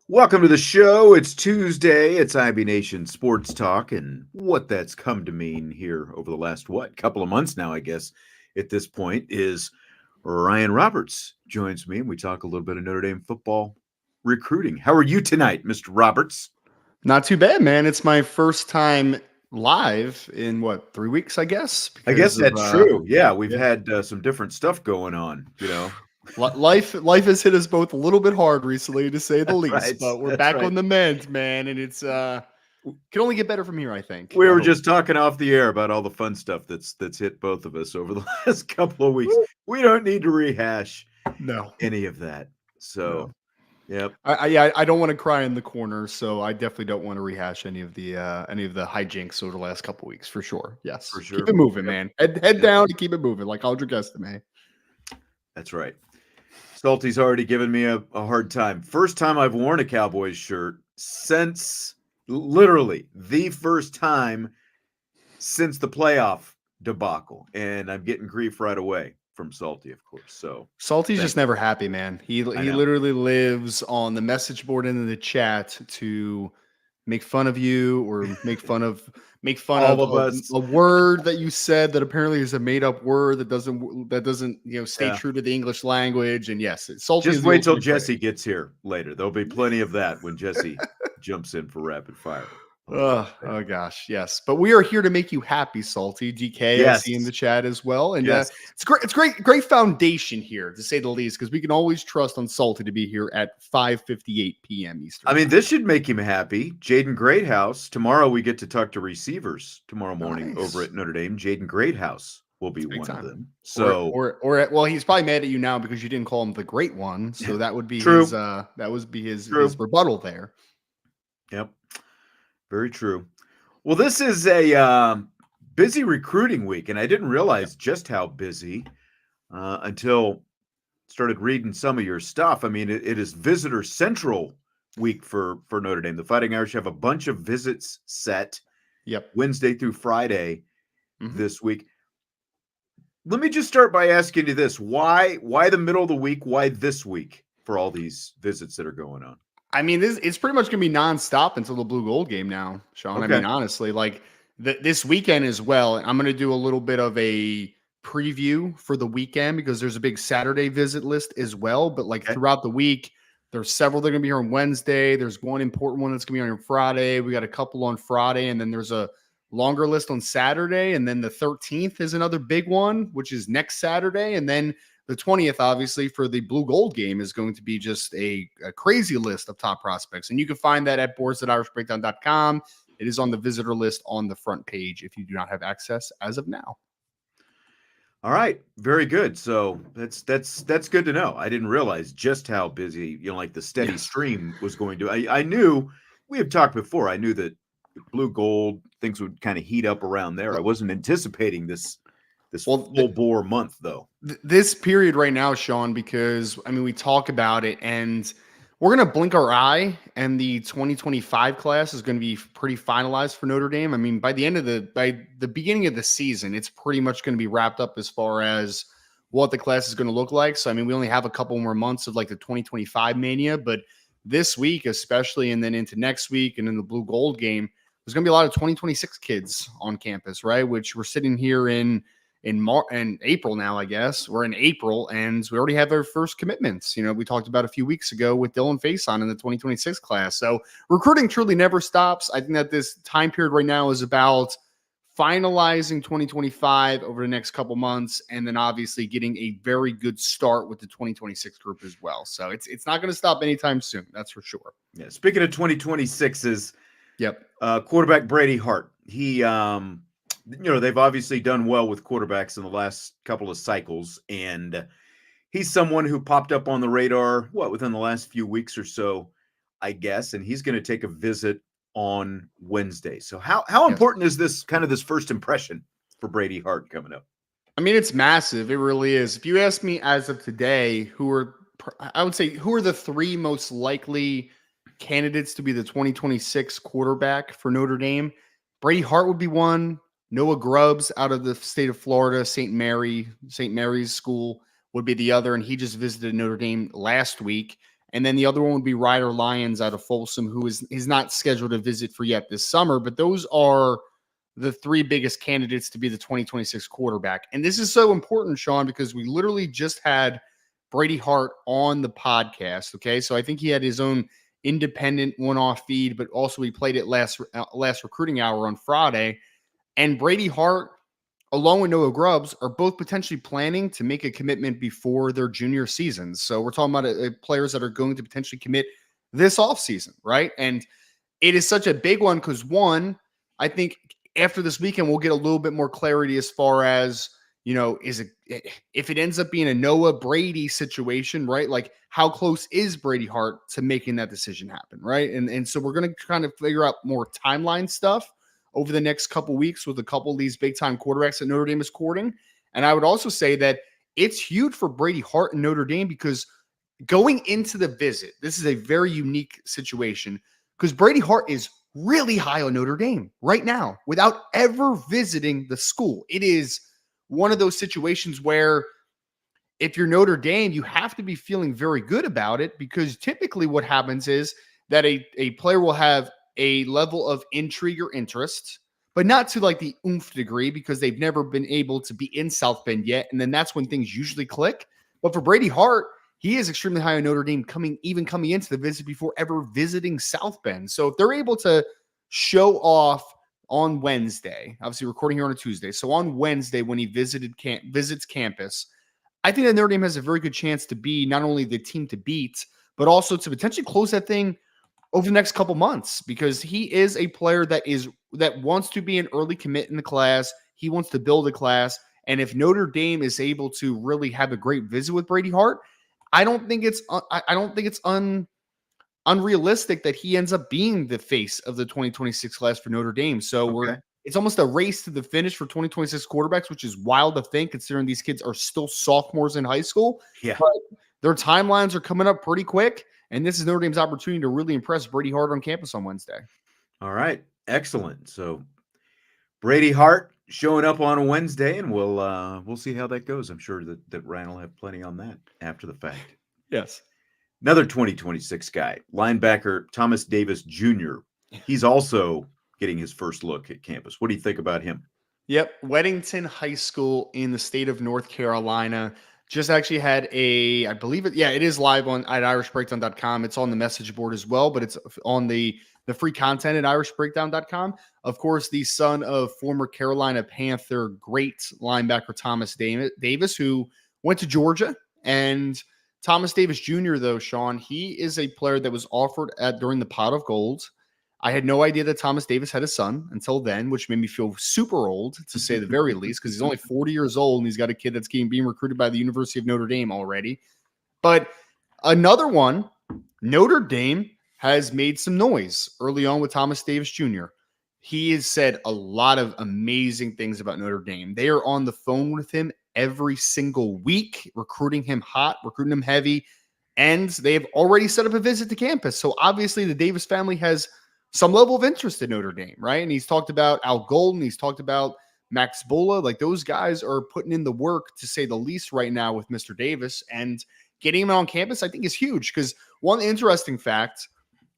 Welcome to the show. It's Tuesday. It's IB Nation Sports Talk, and what that's come to mean here over the last, couple of months now, I guess, at this point, is Ryan Roberts joins me, and we talk a little bit of Notre Dame football recruiting. How are you tonight, Mr. Roberts? Not too bad, man. It's my first time live in 3 weeks, I guess. I guess that's true. Yeah, we've had some different stuff going on, Life has hit us both a little bit hard recently, to say the least. Right. But we're That's back right. on the mend, man, and it's can only get better from here, I think. We were just talking off the air about all the fun stuff that's hit both of us over the last couple of weeks. We don't need to rehash any of that. So, yep. I don't want to cry in the corner, so I definitely don't want to rehash any of the hijinks over the last couple of weeks, for sure. Yes, for sure. Keep it moving, man. Head down and keep it moving, like Audrey Estime. That's right. Salty's already given me a hard time. First time I've worn a Cowboys shirt since literally the first time since the playoff debacle, and I'm getting grief right away from Salty, of course. So Salty's just never happy, man. He literally lives on the message board and in the chat to make fun of you or make fun of all of us. A word that you said that apparently is a made up word that doesn't stay true to the English language. And yes, Salty. Just wait till Jesse gets here later. There'll be plenty of that when Jesse jumps in for rapid fire. Oh gosh, yes. But we are here to make you happy, Salty. DK, I see in the chat as well. And it's great. It's great foundation here, to say the least, because we can always trust on Salty to be here at 5:58 p.m. Eastern. I mean, this should make him happy. Jaden Greathouse. Tomorrow we get to talk to receivers tomorrow morning over at Notre Dame. Jaden Greathouse will be one of them. So or he's probably mad at you now because you didn't call him the great one. So that would be his rebuttal there. Yep. Very true. Well, this is a busy recruiting week, and I didn't realize just how busy until started reading some of your stuff. I mean, it is visitor central week for Notre Dame. The Fighting Irish have a bunch of visits set. Yep. Wednesday through Friday this week. Let me just start by asking you this: why the middle of the week? Why this week for all these visits that are going on? I mean, it's pretty much going to be nonstop until the Blue Gold game now, Sean. Okay. I mean, honestly, like this weekend as well. I'm going to do a little bit of a preview for the weekend because there's a big Saturday visit list as well. But throughout the week, there's several that are going to be here on Wednesday. There's one important one that's going to be on Friday. We got a couple on Friday, and then there's a longer list on Saturday. And then the 13th is another big one, which is next Saturday. And then the 20th, obviously, for the Blue Gold game is going to be just a crazy list of top prospects. And you can find that at boards.irishbreakdown.com. It is on the visitor list on the front page if you do not have access as of now. All right. Very good. So that's good to know. I didn't realize just how busy, like the steady stream was going to. I knew, we have talked before, I knew that Blue Gold, things would kind of heat up around there. I wasn't anticipating this full bore month, though. This period right now, Sean, because, I mean, we talk about it, and we're going to blink our eye, and the 2025 class is going to be pretty finalized for Notre Dame. I mean, by the beginning of the season, it's pretty much going to be wrapped up as far as what the class is going to look like. So, I mean, we only have a couple more months of the 2025 mania, but this week especially, and then into next week and in the Blue Gold game, there's going to be a lot of 2026 kids on campus, right? Which we're sitting here in April now, I guess. We're in April, and we already have our first commitments. We talked about a few weeks ago with Dylan Faison in the 2026 class. So recruiting truly never stops. I think that this time period right now is about finalizing 2025 over the next couple months, and then obviously getting a very good start with the 2026 group as well. So it's not going to stop anytime soon. That's for sure. Yeah. Speaking of 2026s, quarterback Brady Hart. He they've obviously done well with quarterbacks in the last couple of cycles, and he's someone who popped up on the radar, within the last few weeks or so, I guess, and he's going to take a visit on Wednesday. So how important is this first impression for Brady Hart coming up? I mean, it's massive. It really is. If you ask me as of today, who are the three most likely candidates to be the 2026 quarterback for Notre Dame, Brady Hart would be one. Noah Grubbs out of the state of Florida, St. Mary's School would be the other, and he just visited Notre Dame last week. And then the other one would be Ryder Lyons out of Folsom, who is not scheduled to visit for yet this summer. But those are the three biggest candidates to be the 2026 quarterback. And this is so important, Sean, because we literally just had Brady Hart on the podcast. Okay, so I think he had his own independent one-off feed, but also he played it last recruiting hour on Friday. And Brady Hart, along with Noah Grubbs, are both potentially planning to make a commitment before their junior seasons. So we're talking about players that are going to potentially commit this offseason, right? And it is such a big one because, one, I think after this weekend, we'll get a little bit more clarity as far as, if it ends up being a Noah Brady situation, right? Like, how close is Brady Hart to making that decision happen, right? And so we're going to kind of figure out more timeline stuff over the next couple weeks with a couple of these big-time quarterbacks that Notre Dame is courting. And I would also say that it's huge for Brady Hart and Notre Dame because going into the visit, this is a very unique situation because Brady Hart is really high on Notre Dame right now without ever visiting the school. It is one of those situations where if you're Notre Dame, you have to be feeling very good about it because typically what happens is that a player will have a level of intrigue or interest, but not to like the oomph degree because they've never been able to be in South Bend yet. And then that's when things usually click. But for Brady Hart, he is extremely high on Notre Dame coming into the visit before ever visiting South Bend. So if they're able to show off on Wednesday, obviously recording here on a Tuesday. So on Wednesday, when he visits campus, I think that Notre Dame has a very good chance to be not only the team to beat, but also to potentially close that thing over the next couple months because he is a player that wants to be an early commit in the class. He wants to build a class. And if Notre Dame is able to really have a great visit with Brady Hart, I don't think it's unrealistic that he ends up being the face of the 2026 class for Notre Dame. So it's almost a race to the finish for 2026 quarterbacks, which is wild to think considering these kids are still sophomores in high school. Yeah. But their timelines are coming up pretty quick. And this is Notre Dame's opportunity to really impress Brady Hart on campus on Wednesday. All right. Excellent. So Brady Hart showing up on a Wednesday, and we'll see how that goes. I'm sure that Ryan will have plenty on that after the fact. Yes. Another 2026 guy, linebacker Thomas Davis Jr. He's also getting his first look at campus. What do you think about him? Yep. Weddington High School in the state of North Carolina just actually had I believe it is live at irishbreakdown.com. It's on the message board as well, but it's on the free content at irishbreakdown.com. Of course, the son of former Carolina Panther great linebacker Thomas Davis, who went to Georgia. And Thomas Davis Jr., though, Sean, he is a player that was offered during the Pot of Gold. I had no idea that Thomas Davis had a son until then, which made me feel super old, to say the very least, because he's only 40 years old and he's got a kid that's being recruited by the University of Notre Dame already. But another one, Notre Dame has made some noise early on with Thomas Davis Jr. He has said a lot of amazing things about Notre Dame. They are on the phone with him every single week, recruiting him hot, recruiting him heavy, and they've already set up a visit to campus. So obviously the Davis family has some level of interest in Notre Dame, right? And he's talked about Al Golden. He's talked about Max Bola. Like, those guys are putting in the work, to say the least, right now with Mr. Davis. And getting him on campus, I think, is huge because one interesting fact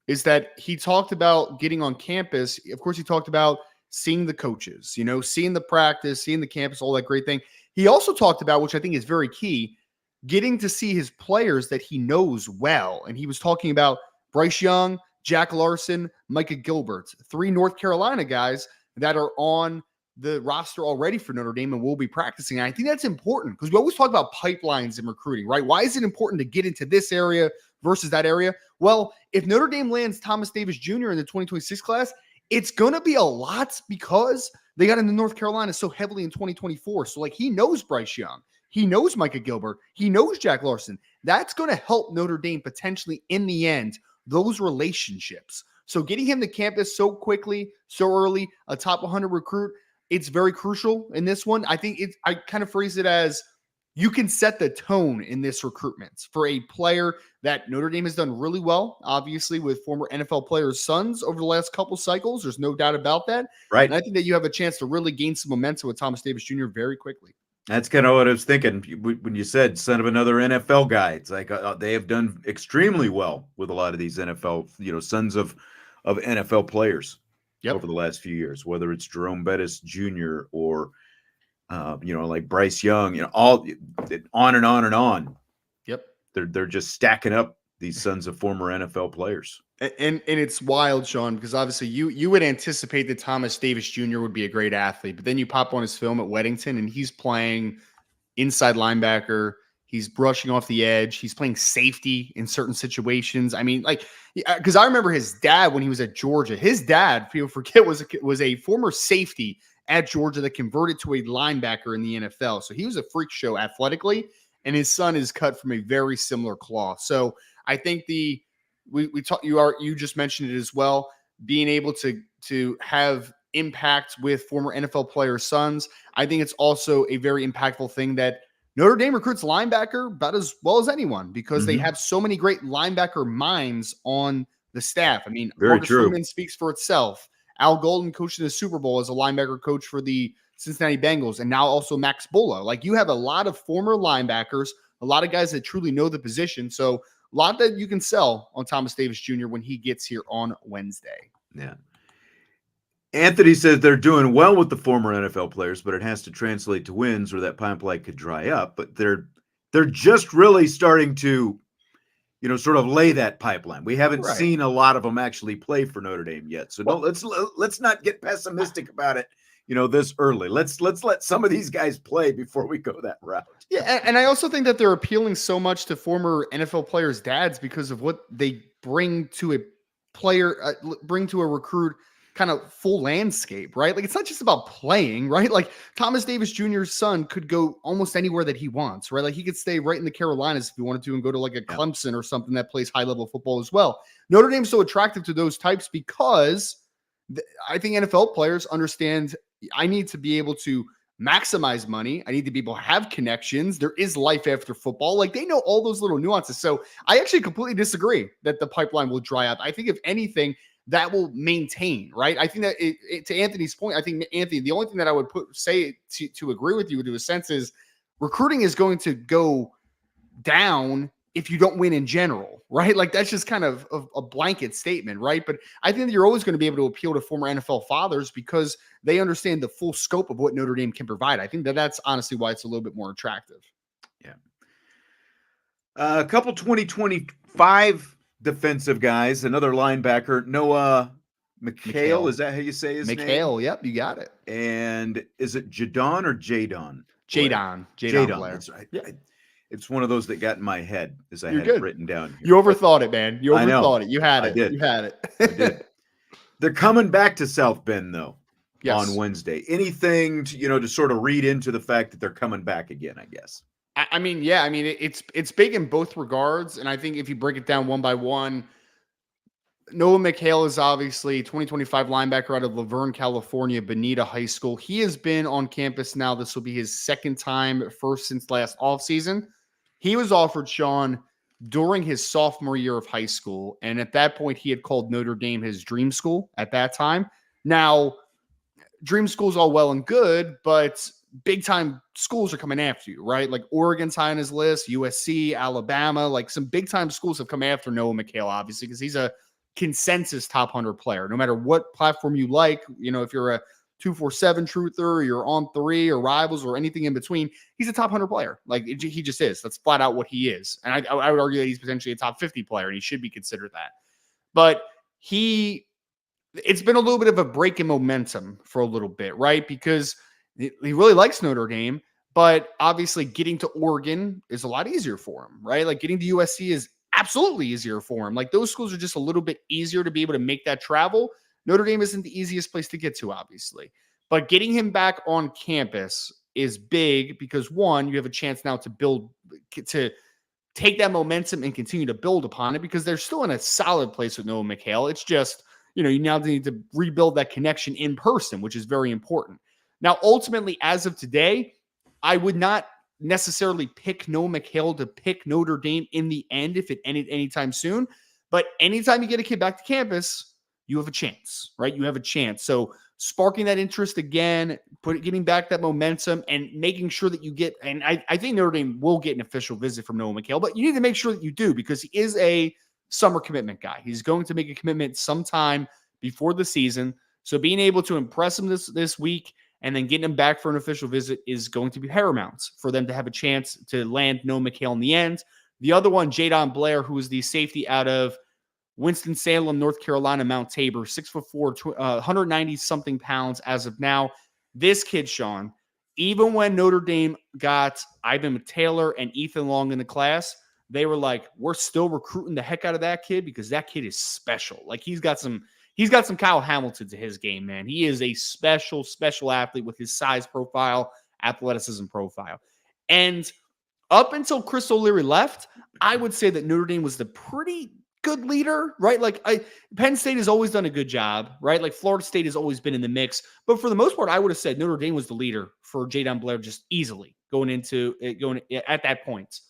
is that he talked about getting on campus. Of course, he talked about seeing the coaches, seeing the practice, seeing the campus, all that great thing. He also talked about, which I think is very key, getting to see his players that he knows well. And he was talking about Bryce Young, Jack Larson, Micah Gilbert, 3 North Carolina guys that are on the roster already for Notre Dame and will be practicing. And I think that's important because we always talk about pipelines in recruiting, right? Why is it important to get into this area versus that area? Well, if Notre Dame lands Thomas Davis Jr. in the 2026 class, it's going to be a lot because they got into North Carolina so heavily in 2024. So, like, he knows Bryce Young. He knows Micah Gilbert. He knows Jack Larson. That's going to help Notre Dame potentially in the end, those relationships. So getting him to campus so quickly, so early, a top 100 recruit, it's very crucial in this one. I think I kind of phrase it as you can set the tone in this recruitment for a player that Notre Dame has done really well, obviously, with former NFL players' sons over the last couple cycles. There's no doubt about that. Right. And I think that you have a chance to really gain some momentum with Thomas Davis Jr. very quickly. That's kind of what I was thinking when you said son of another NFL guy. It's like they have done extremely well with a lot of these NFL, sons of NFL players over the last few years, whether it's Jerome Bettis Jr. or like Bryce Young, all on and on and on. Yep. They're just stacking up these sons of former NFL players. And it's wild, Sean, because obviously you would anticipate that Thomas Davis Jr. would be a great athlete, but then you pop on his film at Weddington and he's playing inside linebacker. He's brushing off the edge. He's playing safety in certain situations. I mean, because I remember his dad when he was at Georgia. His dad, people forget, was a former safety at Georgia that converted to a linebacker in the NFL. So he was a freak show athletically, and his son is cut from a very similar cloth. So I think you just mentioned it as well, being able to have impact with former NFL players' sons. I think it's also a very impactful thing that Notre Dame recruits linebacker about as well as anyone because they have so many great linebacker minds on the staff. I mean, Marcus Freeman speaks for itself. Al Golden coached in the Super Bowl as a linebacker coach for the Cincinnati Bengals, and now also Max Bullough. Like, you have a lot of former linebackers, a lot of guys that truly know the position. So a lot that you can sell on Thomas Davis Jr. when he gets here on Wednesday. Yeah. Anthony says they're doing well with the former NFL players, but it has to translate to wins or that pipeline could dry up. But they're just really starting to, sort of lay that pipeline. We haven't seen a lot of them actually play for Notre Dame yet. So let's not get pessimistic about it, this early. Let's let some of these guys play before we go that route. Yeah, and I also think that they're appealing so much to former NFL players' dads because of what they bring to a player, bring to a recruit kind of full landscape, right? Like, it's not just about playing, right? Like, Thomas Davis Jr.'s son could go almost anywhere that he wants, right? Like, he could stay right in the Carolinas if he wanted to and go to like a Clemson or something that plays high level football as well. Notre Dame's so attractive to those types because I think NFL players understand I need to be able to maximize money. I need to be able to have connections. There is life after football. Like, they know all those little nuances. So I actually completely disagree that the pipeline will dry up. I think if anything, that will maintain, right? I think that to Anthony's point, I think, Anthony, the only thing that I would say to agree with you to a sense is recruiting is going to go down if you don't win in general, right? Like, that's just kind of a blanket statement, right? But I think that you're always going to be able to appeal to former NFL fathers because they understand the full scope of what Notre Dame can provide. I think that that's honestly why it's a little bit more attractive. Yeah. A couple 2025 defensive guys, another linebacker, Noah McHale. Is that how you say his name? McHale, yep, you got it. And is it Jadon or Jadon? Jadon. That's right. Yeah. It's one of those that got in my head as I had it written down here. You overthought it, man. You overthought it. You had it. I did. You had it. I did. They're coming back to South Bend, though, on Wednesday. Anything to sort of read into the fact that they're coming back again, I guess. I mean, it's big in both regards. And I think if you break it down one by one, Noah McHale is obviously 2025 linebacker out of Laverne, California, Bonita High School. He has been on campus now. This will be his second time, first since last offseason. He was offered, Sean, during his sophomore year of high school. And at that point, he had called Notre Dame his dream school at that time. Now, dream school's all well and good, but big time schools are coming after you, right? Like Oregon's high on his list, USC, Alabama, like some big time schools have come after Noah McHale, obviously, because he's a consensus top 100 player. No matter what platform you like, if you're a 247 truther, or you're on 3 or rivals or anything in between, he's a top 100 player. Like, he just is. That's flat out what he is. And I would argue that he's potentially a top 50 player, and he should be considered that. But it's been a little bit of a break in momentum for a little bit, right? Because he really likes Notre Dame, but obviously getting to Oregon is a lot easier for him, right? Like, getting to USC is absolutely easier for him. Like, those schools are just a little bit easier to be able to make that travel. Notre Dame isn't the easiest place to get to, obviously. But getting him back on campus is big because, one, you have a chance now to take that momentum and continue to build upon it because they're still in a solid place with Noah McHale. It's just, you now need to rebuild that connection in person, which is very important. Now, ultimately, as of today, I would not necessarily pick Noah McHale to pick Notre Dame in the end if it ended anytime soon. But anytime you get a kid back to campus, you have a chance, right? You have a chance. So sparking that interest again, getting back that momentum and making sure that you get, and I think Notre Dame will get an official visit from Noah McHale, but you need to make sure that you do because he is a summer commitment guy. He's going to make a commitment sometime before the season. So being able to impress him this week and then getting him back for an official visit is going to be paramount for them to have a chance to land Noah McHale in the end. The other one, Jadon Blair, who is the safety out of Winston-Salem, North Carolina, Mount Tabor, 6'4", 190-something pounds as of now. This kid, Sean, even when Notre Dame got Ivan Taylor and Ethan Long in the class, they were like, we're still recruiting the heck out of that kid because that kid is special. Like he's got some Kyle Hamilton to his game, man. He is a special athlete with his size profile, athleticism profile. And up until Chris O'Leary left, I would say that Notre Dame was the pretty good leader, right? Like Penn State has always done a good job, right? Like Florida State has always been in the mix. But for the most part, I would have said Notre Dame was the leader for Jadon Blair just easily going at that point.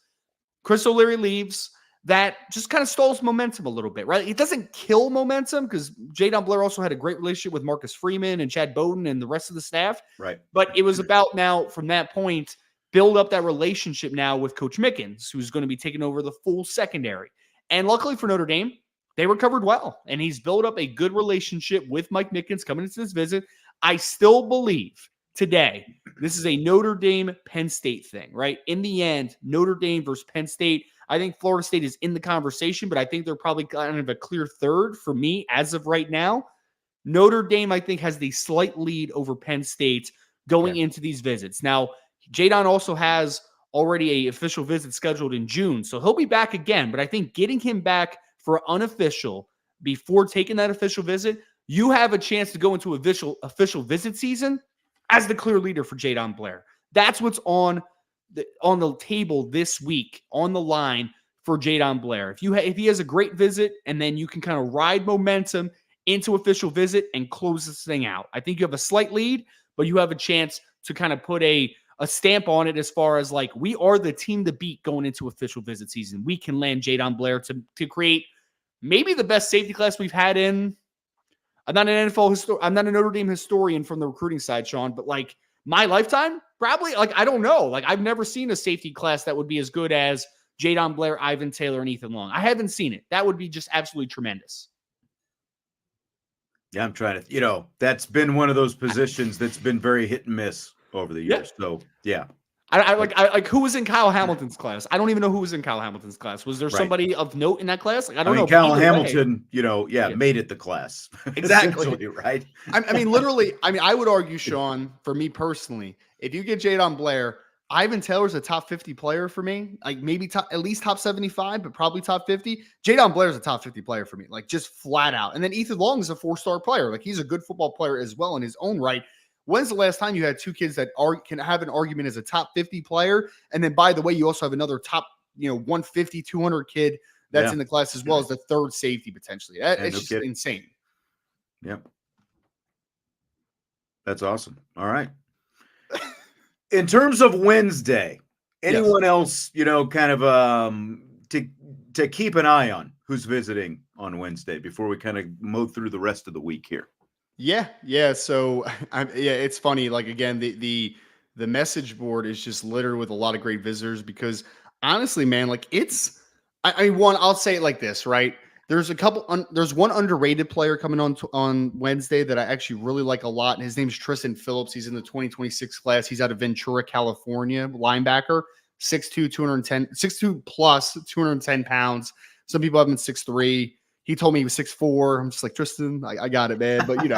Chris O'Leary leaves. That just kind of stalls momentum a little bit, right? It doesn't kill momentum because Jadon Blair also had a great relationship with Marcus Freeman and Chad Bowden and the rest of the staff. Right. But it was about now from that point, build up that relationship now with Coach Mickens, who's going to be taking over the full secondary. And luckily for Notre Dame, they recovered well. And he's built up a good relationship with Mike Mickens coming into this visit. I still believe today, this is a Notre Dame-Penn State thing, right? In the end, Notre Dame versus Penn State. I think Florida State is in the conversation, but I think they're probably kind of a clear third for me as of right now. Notre Dame, I think, has the slight lead over Penn State going into these visits. Now, Jadon also has already an official visit scheduled in June, so he'll be back again. But I think getting him back for unofficial before taking that official visit, you have a chance to go into official visit season as the clear leader for Jadon Blair. That's what's on the table this week, on the line for Jadon Blair. If he has a great visit and then you can kind of ride momentum into official visit and close this thing out. I think you have a slight lead, but you have a chance to kind of put a stamp on it as far as like, we are the team to beat going into official visit season. We can land Jadon Blair to create maybe the best safety class we've had in. I'm not I'm not a Notre Dame historian from the recruiting side, Sean, but like my lifetime, probably, like, I don't know. Like, I've never seen a safety class that would be as good as Jadon Blair, Ivan Taylor, and Ethan Long. I haven't seen it. That would be just absolutely tremendous. Yeah, I'm trying to, that's been one of those positions that's been very hit and miss over the years. Yeah. So, yeah. I like who was in Kyle Hamilton's class? I don't even know who was in Kyle Hamilton's class. Was there somebody of note in that class? Like, I don't know. Kyle Hamilton, made it the class. Exactly. Right. I mean, literally, I would argue, Sean, for me personally, if you get Jadon Blair, Ivan Taylor's a top 50 player for me. Like maybe at least top 75, but probably top 50. Jadon Blair's a top 50 player for me, like just flat out. And then Ethan Long is a 4-star player. Like he's a good football player as well in his own right. When's the last time you had two kids that can have an argument as a top 50 player? And then, by the way, you also have another top, 150, 200 kid that's in the class as well as the third safety potentially. It's just insane. Yep. That's awesome. All right. In terms of Wednesday, anyone else, kind of to keep an eye on who's visiting on Wednesday before we kind of mow through the rest of the week here? Yeah. So, it's funny. Like again, the message board is just littered with a lot of great visitors because honestly, man, like I'll say it like this, right? There's there's one underrated player coming on Wednesday that I actually really like a lot. And his name is Tristan Phillips. He's in the 2026 class. He's out of Ventura, California, linebacker, 6'2", plus 210 pounds. Some people have him 6'3". He told me he was 6'4". I'm just like, Tristan, I got it, man. But who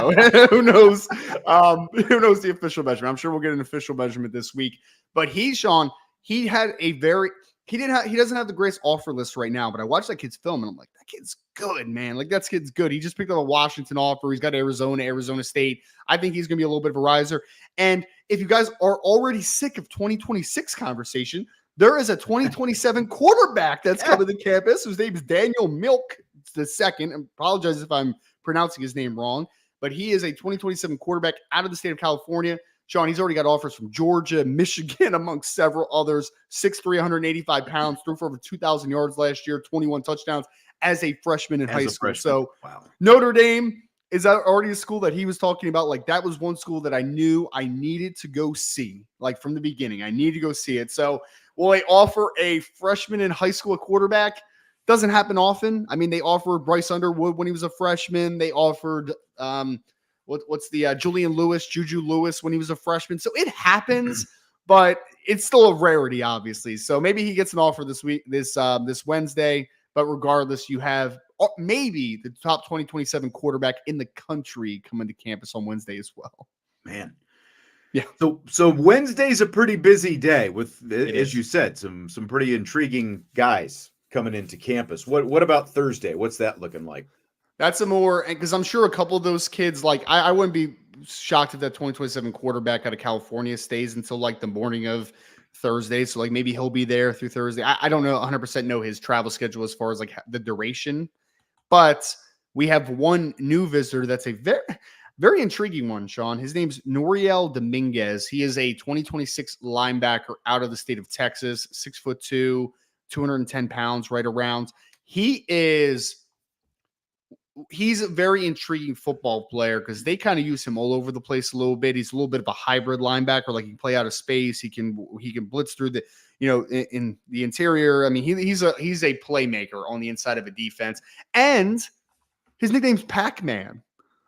knows? Who knows the official measurement? I'm sure we'll get an official measurement this week. But he doesn't have the greatest offer list right now. But I watched that kid's film and I'm like, that kid's good, man. Like that kid's good. He just picked up a Washington offer. He's got Arizona State. I think he's gonna be a little bit of a riser. And if you guys are already sick of 2026 conversation, there is a 2027 quarterback that's coming to campus whose name is Daniel Milk the second. I apologize if I'm pronouncing his name wrong, but he is a 2027 quarterback out of the state of California. Sean, he's already got offers from Georgia, Michigan, amongst several others. 6'3", 185 pounds, threw for over 2,000 yards last year, 21 touchdowns as a freshman in high school. So wow. Notre Dame is already a school that he was talking about. Like, that was one school that I knew I needed to go see. Like, from the beginning, I needed to go see it. So will they offer a freshman in high school a quarterback? Doesn't happen often. I mean, they offered Bryce Underwood when he was a freshman. They offered what's the Juju Lewis when he was a freshman. So it happens, but it's still a rarity, obviously. So maybe he gets an offer this Wednesday. But regardless, you have maybe the top 2027 quarterback in the country coming to campus on Wednesday as well. Man. Yeah. So Wednesday's a pretty busy day with, as you said, some pretty intriguing guys coming into campus. What about Thursday? What's that looking like? That's a more, because I'm sure a couple of those kids, like I wouldn't be shocked if that 2027 quarterback out of California stays until like the morning of Thursday. So like maybe he'll be there through Thursday. I don't know 100% know his travel schedule as far as like the duration, but we have one new visitor that's a very, very intriguing one, Sean. His name's Noriel Dominguez. He is a 2026 linebacker out of the state of Texas, 6'2", 210 pounds, right around. He's a very intriguing football player because they kind of use him all over the place a little bit. He's a little bit of a hybrid linebacker. Like, he can play out of space. He can blitz through the, in the interior. I mean, he's a playmaker on the inside of a defense. And his nickname's Pac-Man.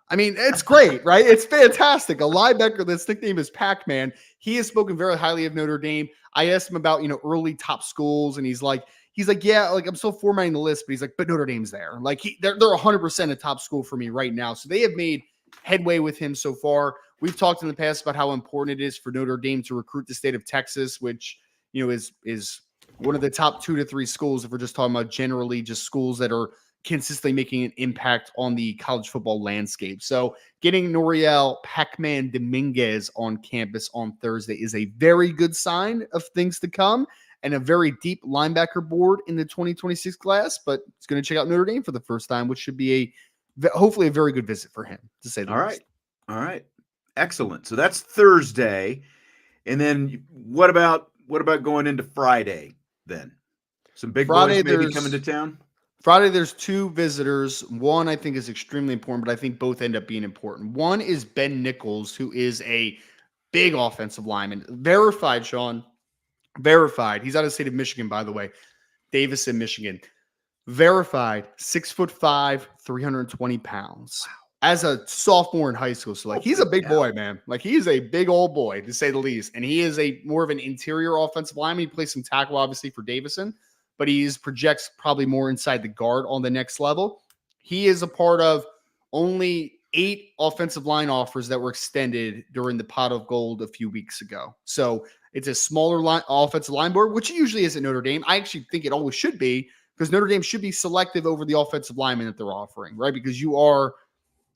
I mean, it's great, right? It's fantastic. A linebacker that's nickname is Pac-Man. He has spoken very highly of Notre Dame. I asked him about, early top schools, and he's like, yeah, like, I'm still formatting the list, but he's like, but Notre Dame's there. Like, they're 100% a top school for me right now. So they have made headway with him so far. We've talked in the past about how important it is for Notre Dame to recruit the state of Texas, which, is one of the top 2 to 3 schools, if we're just talking about generally just schools that are consistently making an impact on the college football landscape. So getting Noriel Pac-Man Dominguez on campus on Thursday is a very good sign of things to come, and a very deep linebacker board in the 2026 class. But it's going to check out Notre Dame for the first time, which should be hopefully a very good visit for him, to say the least. All right. Excellent. So that's Thursday. And then what about going into Friday then? Some big boys maybe coming to town? Friday, there's 2 visitors. One I think is extremely important, but I think both end up being important. One is Ben Nichols, who is a big offensive lineman. Verified, Sean. Verified. He's out of the state of Michigan, by the way. Davison, Michigan. Verified, 6'5", 320 pounds. Wow. As a sophomore in high school. So, like, he's a big boy, man. Like, he's a big old boy, to say the least. And he is more of an interior offensive lineman. He plays some tackle, obviously, for Davison, but he projects probably more inside the guard on the next level. He is a part of only 8 offensive line offers that were extended during the Pot of Gold a few weeks ago. So it's a smaller offensive line board, which it usually is at Notre Dame. I actually think it always should be, because Notre Dame should be selective over the offensive linemen that they're offering, right? Because you are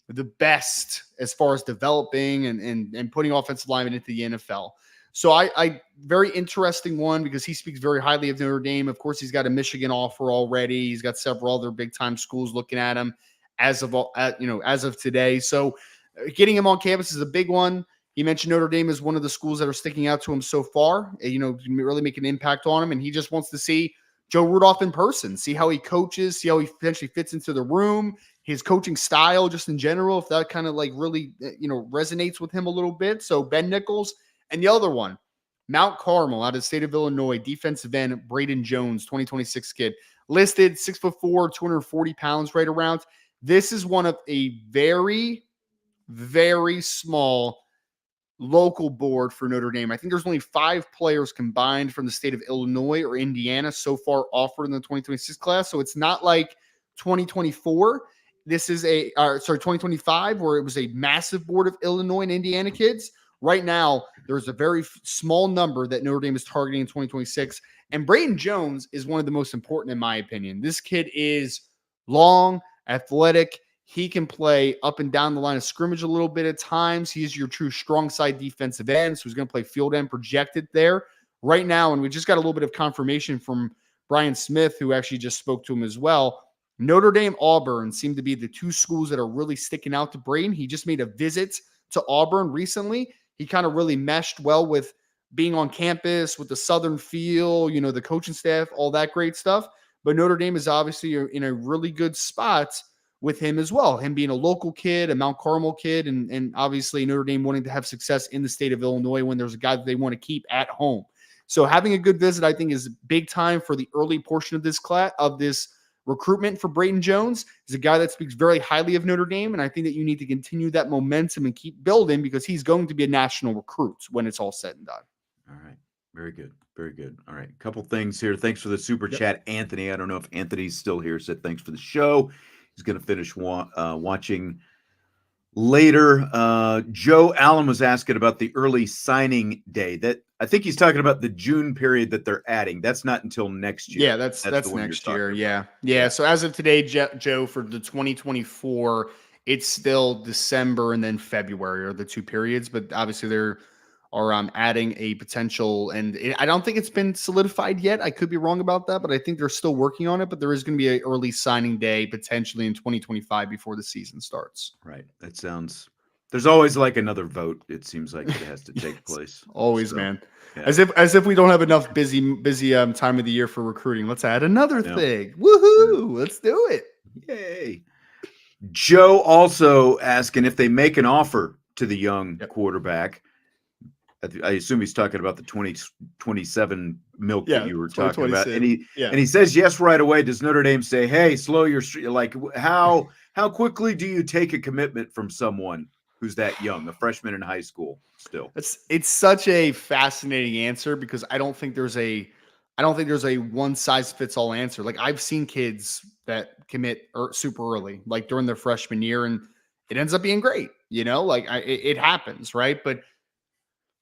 the best as far as developing and putting offensive linemen into the NFL. So I very interesting one, because he speaks very highly of Notre Dame. Of course, he's got a Michigan offer already. He's got several other big time schools looking at him as of today. So getting him on campus is a big one. He mentioned Notre Dame is one of the schools that are sticking out to him so far, really make an impact on him. And he just wants to see Joe Rudolph in person, see how he coaches, see how he potentially fits into the room, his coaching style just in general, if that kind of like really, resonates with him a little bit. So Ben Nichols. And the other one, Mount Carmel, out of the state of Illinois, defensive end Braden Jones, 2026 kid, listed 6'4", 240 pounds, right around. This is one of a very, very small local board for Notre Dame. I think there's only 5 players combined from the state of Illinois or Indiana so far offered in the 2026 class. So it's not like 2024. This is 2025, where it was a massive board of Illinois and Indiana kids. Right now, there's a very small number that Notre Dame is targeting in 2026. And Braden Jones is one of the most important, in my opinion. This kid is long, athletic. He can play up and down the line of scrimmage a little bit at times. He is your true strong side defensive end, so he's going to play field end projected there right now. And we just got a little bit of confirmation from Brian Smith, who actually just spoke to him as well. Notre Dame, Auburn seem to be the 2 schools that are really sticking out to Braden. He just made a visit to Auburn recently. He kind of really meshed well with being on campus, with the Southern feel, the coaching staff, all that great stuff. But Notre Dame is obviously in a really good spot with him as well. Him being a local kid, a Mount Carmel kid, and obviously Notre Dame wanting to have success in the state of Illinois when there's a guy that they want to keep at home. So having a good visit, I think, is big time for the early portion of this class, of this recruitment for Brayton Jones. He's a guy that speaks very highly of Notre Dame, and I think that you need to continue that momentum and keep building because he's going to be a national recruit when it's all said and done. All right. Very good. Very good. All right. A couple things here. Thanks for the super chat, Anthony. I don't know if Anthony's still here. Said thanks for the show. He's going to finish watching later. Joe Allen was asking about the early signing day. That I think he's talking about the June period that they're adding. That's not until next year. Yeah, that's next year. Yeah. So as of today, Joe, for the 2024, it's still December and then February are the two periods. But obviously they're adding a potential, and I don't think it's been solidified yet. I could be wrong about that, but I think they're still working on it. But there is going to be an early signing day potentially in 2025 before the season starts. Right. That sounds. There's always like another vote. It seems like it has to take place. Always, so, man. Yeah. As if we don't have enough busy time of the year for recruiting. Let's add another thing. Woohoo! Let's do it. Yay. Joe also asking if they make an offer to the young quarterback. I assume he's talking about the 2027 milk that you were talking about. And he says yes right away. Does Notre Dame say, hey, slow your street? Like how quickly do you take a commitment from someone who's that young, a freshman in high school still? It's such a fascinating answer because I don't think there's a one size fits all answer. Like I've seen kids that commit super early, like during their freshman year, and it ends up being great, it happens. Right. But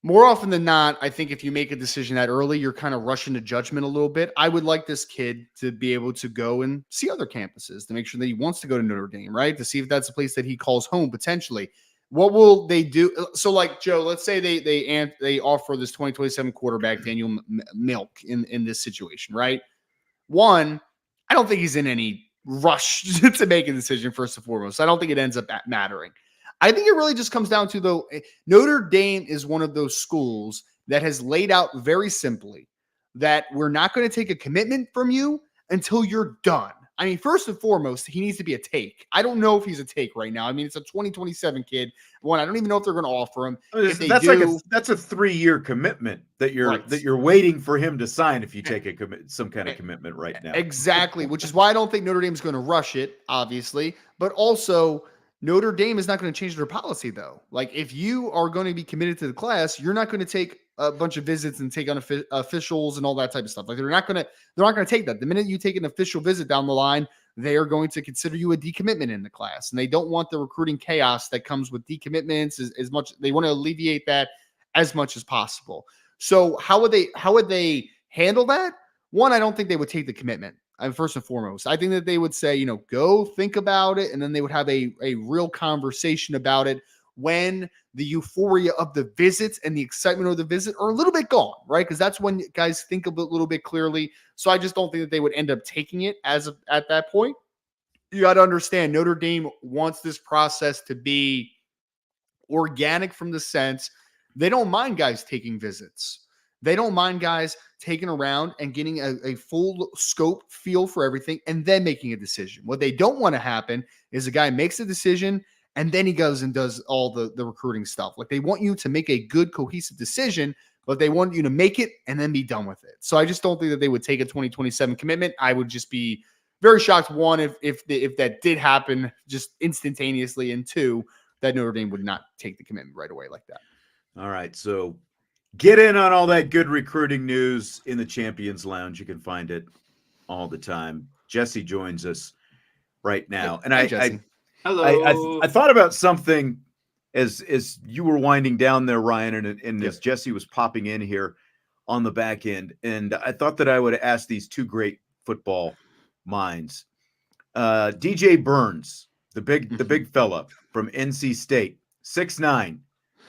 more often than not, I think if you make a decision that early, you're kind of rushing to judgment a little bit. I would like this kid to be able to go and see other campuses to make sure that he wants to go to Notre Dame, right? To see if that's a place that he calls home potentially. What will they do? So, like Joe, let's say they offer this 2027 quarterback Daniel Milk in this situation, right? One, I don't think he's in any rush to make a decision first and foremost. I don't think it ends up mattering. I think it really just comes down to, though, Notre Dame is one of those schools that has laid out very simply that we're not going to take a commitment from you until you're done. I mean, first and foremost, he needs to be a take. I don't know if he's a take right now. I mean, it's a 2027 kid. One, I don't even know if they're going to offer him. If they that's do, that's a 3-year commitment that you're waiting for him to sign if you take some kind of commitment right now. Exactly, which is why I don't think Notre Dame is going to rush it, obviously, but also Notre Dame is not going to change their policy, though. Like, if you are going to be committed to the class, you're not going to take a bunch of visits and take on officials and all that type of stuff. Like, they're not going to take that. The minute you take an official visit down the line, they are going to consider you a decommitment in the class, and they don't want the recruiting chaos that comes with decommitments as much. They want to alleviate that as much as possible. So, how would they handle that? One, I don't think they would take the commitment. First and foremost, I think that they would say, go think about it. And then they would have a real conversation about it when the euphoria of the visits and the excitement of the visit are a little bit gone, right? Because that's when guys think a little bit clearly. So I just don't think that they would end up taking it at that point. You got to understand, Notre Dame wants this process to be organic from the sense they don't mind guys taking visits. They don't mind guys taking around and getting a full scope feel for everything and then making a decision. What they don't want to happen is a guy makes a decision and then he goes and does all the recruiting stuff. Like, they want you to make a good, cohesive decision, but they want you to make it and then be done with it. So I just don't think that they would take a 2027 commitment. I would just be very shocked, one, if that did happen just instantaneously, and two, that Notre Dame would not take the commitment right away like that. All right, so get in on all that good recruiting news in the Champions Lounge. You can find it all the time. Jesse joins us right now. And Hello. I thought about something as you were winding down there, Ryan, and as Jesse was popping in here on the back end. And I thought that I would ask these two great football minds. DJ Burns, the big fella from NC State, 6'9",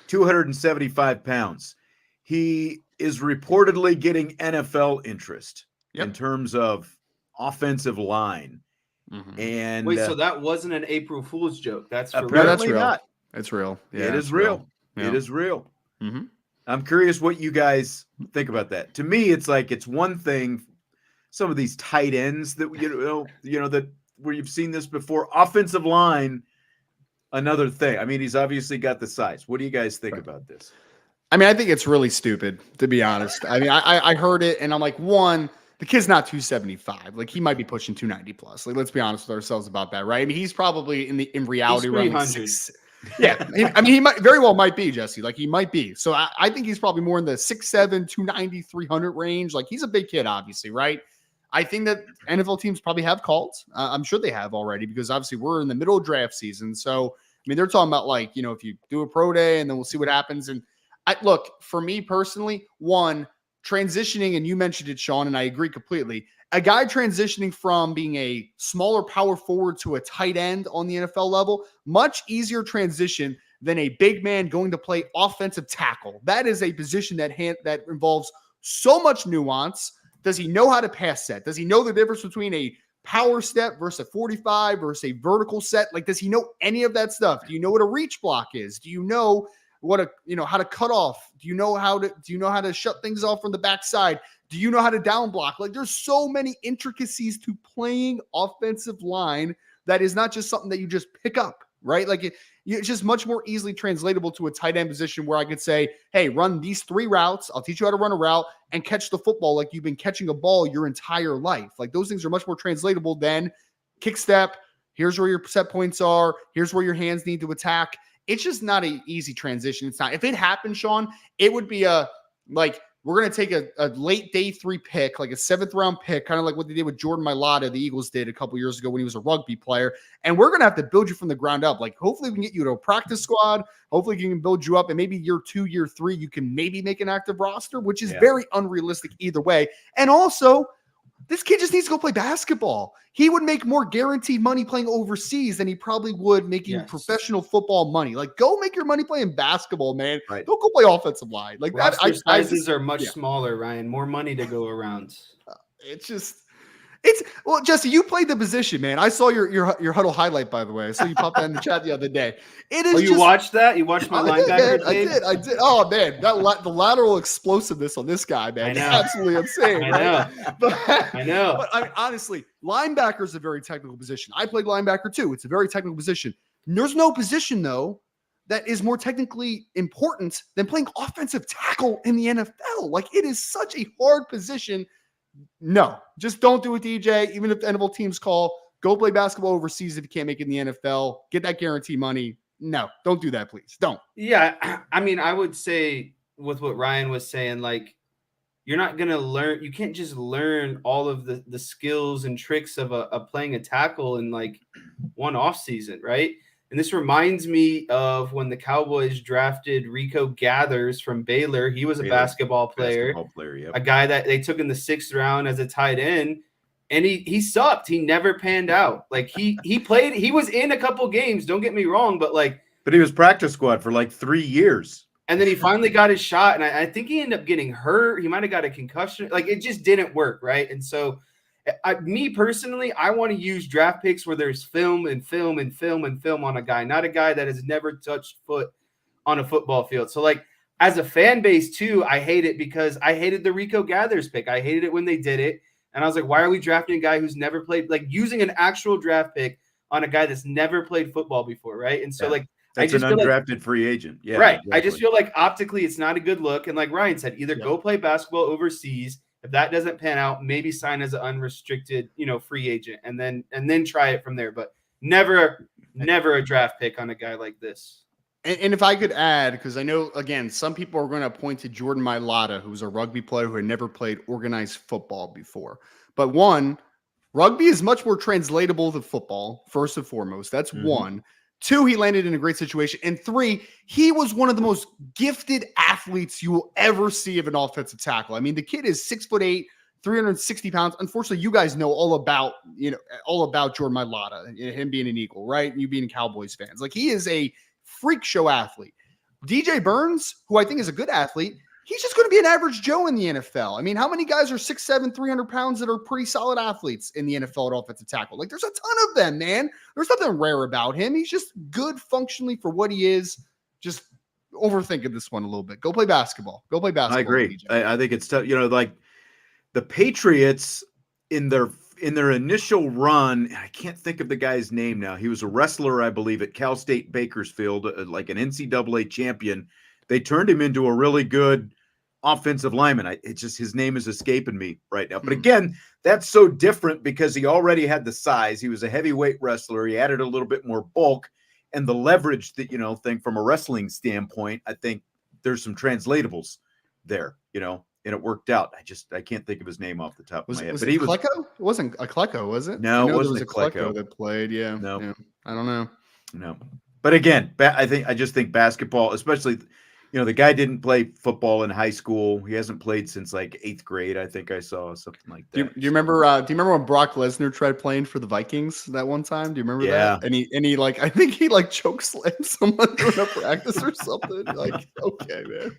275 pounds. He is reportedly getting NFL interest in terms of offensive line. Mm-hmm. And wait, so that wasn't an April Fool's joke? That's for apparently real. not. It's real. Yeah, it is real. Yeah. It is real. Mm-hmm. I'm curious what you guys think about that. To me, it's like it's one thing. Some of these tight ends that that where you've seen this before. Offensive line, another thing. I mean, he's obviously got the size. What do you guys think about this? I mean, I think it's really stupid, to be honest. I mean, I heard it and I'm like, one, the kid's not 275. Like, he might be pushing 290 plus. Like, let's be honest with ourselves about that, right? I mean, he's probably in reality He's around 300. yeah. I mean, he might very well might be, Jesse. Like, he might be. So I think he's probably more in the 6'7, 290, 300 range. Like, he's a big kid, obviously, right? I think that NFL teams probably have called. I'm sure they have already because obviously we're in the middle of draft season. So, I mean, they're talking about like, if you do a pro day and then we'll see what happens. And look, for me personally, one, transitioning, and you mentioned it, Sean, and I agree completely. A guy transitioning from being a smaller power forward to a tight end on the NFL level, much easier transition than a big man going to play offensive tackle. That is a position that involves so much nuance. Does he know how to pass set? Does he know the difference between a power step versus a 45 versus a vertical set? Like, does he know any of that stuff? Do you know what a reach block is? Do you know how to cut off? Do you know how to shut things off from the backside? Do you know how to down block? Like, there's so many intricacies to playing offensive line that is not just something that you just pick up, right? Like, it's just much more easily translatable to a tight end position where I could say, hey, run these 3 routes. I'll teach you how to run a route and catch the football like you've been catching a ball your entire life. Like, those things are much more translatable than kick step. Here's where your set points are. Here's where your hands need to attack. It's just not an easy transition. It's not. If it happened, Sean, it would be we're going to take a late day 3 pick, like a 7th round pick, kind of like what they did with Jordan Mailata, the Eagles did a couple years ago when he was a rugby player. And we're going to have to build you from the ground up. Like, hopefully we can get you to a practice squad. Hopefully we can build you up. And maybe year 2, year 3, you can maybe make an active roster, which is very unrealistic either way. And also, this kid just needs to go play basketball. He would make more guaranteed money playing overseas than he probably would making professional football money. Like, go make your money playing basketball, man. Right. Don't go play offensive line. Like, roster sizes are much smaller, Ryan. More money to go around. Well, Jesse, you played the position, man. I saw your huddle highlight, by the way. I saw you pop that in the chat the other day. You watched that? You watched my linebacker? I did. Oh, man. The lateral explosiveness on this guy, man. It's absolutely insane. I know. I know. But I mean, honestly, linebacker is a very technical position. I played linebacker too. It's a very technical position. There's no position, though, that is more technically important than playing offensive tackle in the NFL. Like, it is such a hard position. No, just don't do it, DJ. Even if the NFL teams call, go play basketball overseas if you can't make it in the NFL. Get that guarantee money. No, don't do that, please. Don't. Yeah, I mean, I would say with what Ryan was saying, like, you're not going to learn. You can't just learn all of the skills and tricks of playing a tackle in like one off season, right? And this reminds me of when the Cowboys drafted Rico Gathers from Baylor. He was a basketball player, a guy that they took in the 6th round as a tight end, and he sucked. He never panned out. Like, he played. He was in a couple games. Don't get me wrong, but he was practice squad for like 3 years. And then he finally got his shot, and I think he ended up getting hurt. He might have got a concussion. Like, it just didn't work, right? And so, me personally, I want to use draft picks where there's film and film and film and film on a guy, not a guy that has never touched foot on a football field. So, like, as a fan base, too, I hate it because I hated the Rico Gathers pick. I hated it when they did it. And I was like, why are we drafting a guy who's never played, like, using an actual draft pick on a guy that's never played football before, right? And so, that's an undrafted free agent. Yeah, right. Exactly. I just feel like optically it's not a good look. And like Ryan said, either go play basketball overseas. If that doesn't pan out, maybe sign as an unrestricted, free agent and then try it from there. But never a draft pick on a guy like this. And if I could add, because I know, again, some people are going to point to Jordan Mailata, who's a rugby player who had never played organized football before. But one, rugby is much more translatable than football, first and foremost. That's one. 2, he landed in a great situation. And 3, he was one of the most gifted athletes you will ever see of an offensive tackle. I mean, the kid is 6'8", 360 pounds. Unfortunately, you guys know all about Jordan Mailata, him being an Eagle, right? You being Cowboys fans. Like, he is a freak show athlete. DJ Burns, who I think is a good athlete, he's just going to be an average Joe in the NFL. I mean, how many guys are 6'7", 300 pounds that are pretty solid athletes in the NFL at offensive tackle? Like, there's a ton of them, man. There's nothing rare about him. He's just good functionally for what he is. Just overthinking this one a little bit. Go play basketball. Go play basketball. I agree. DJ. I think it's tough. Like the Patriots in their initial run, I can't think of the guy's name now. He was a wrestler, I believe, at Cal State Bakersfield, like an NCAA champion. They turned him into a really good offensive lineman. It's just his name is escaping me right now. But again, that's so different because he already had the size. He was a heavyweight wrestler. He added a little bit more bulk and the leverage that, thing from a wrestling standpoint. I think there's some translatables there, and it worked out. I can't think of his name off the top of my head. Was but it he Klecko? It wasn't a Klecko, was it? No, it wasn't there was a Klecko that played. Yeah. No. Yeah. I don't know. No. But again, I just think basketball, especially, the guy didn't play football in high school. He hasn't played since like 8th grade. I think I saw something like that. Do you remember when Brock Lesnar tried playing for the Vikings that one time? Do you remember that? And he I think he choke slammed someone during a practice or something. Okay, man.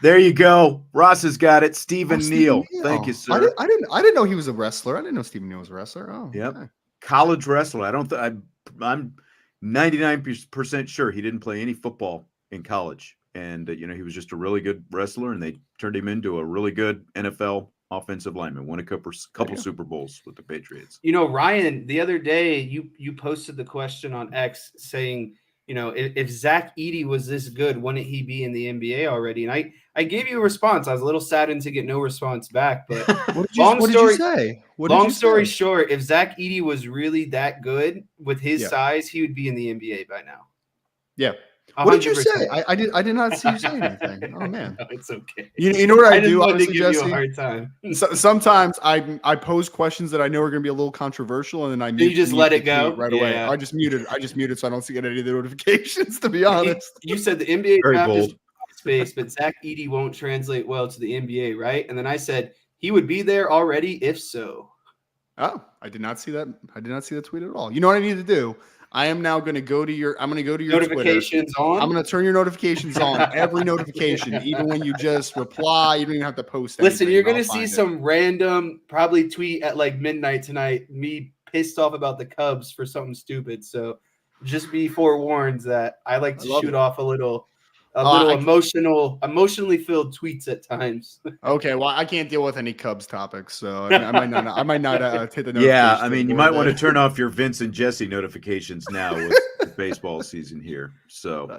There you go. Ross has got it. Stephen Neal. Thank you, sir. I didn't know he was a wrestler. I didn't know Stephen Neal was a wrestler. Oh, yep. Okay. College wrestler. I'm 99% sure he didn't play any football in college. And, he was just a really good wrestler, and they turned him into a really good NFL offensive lineman. Won a couple Super Bowls with the Patriots. Ryan, the other day you posted the question on X saying, if Zach Edey was this good, wouldn't he be in the NBA already? And I gave you a response. I was a little saddened to get no response back. But what did you say? Long story short, if Zach Edey was really that good with his size, he would be in the NBA by now. Yeah. 100%. What did you say? I did not see you say anything. Oh man, no, it's okay. You know what I do? Honestly, give you a hard time. Sometimes I pose questions that I know are going to be a little controversial, and then I mute. You just let it go right away. I just muted so I don't see any of the notifications. To be honest, you said the NBA draft is space, but Zach Edey won't translate well to the NBA, right? And then I said he would be there already if so. Oh, I did not see that. I did not see the tweet at all. You know what I need to do? I am now going to go to your. I'm going to go to your notifications Twitter. on. I'm going to turn your notifications on. Every notification, even when you just reply, you don't even have to post. Listen, you're going to see some random probably tweet at midnight tonight. Me pissed off about the Cubs for something stupid. So just be forewarned that I like to shoot off a little emotionally filled tweets at times. Okay, well, I can't deal with any Cubs topics, so I might not hit the notification. Yeah, I mean, you might want to turn off your Vince and Jesse notifications now with the baseball season here. So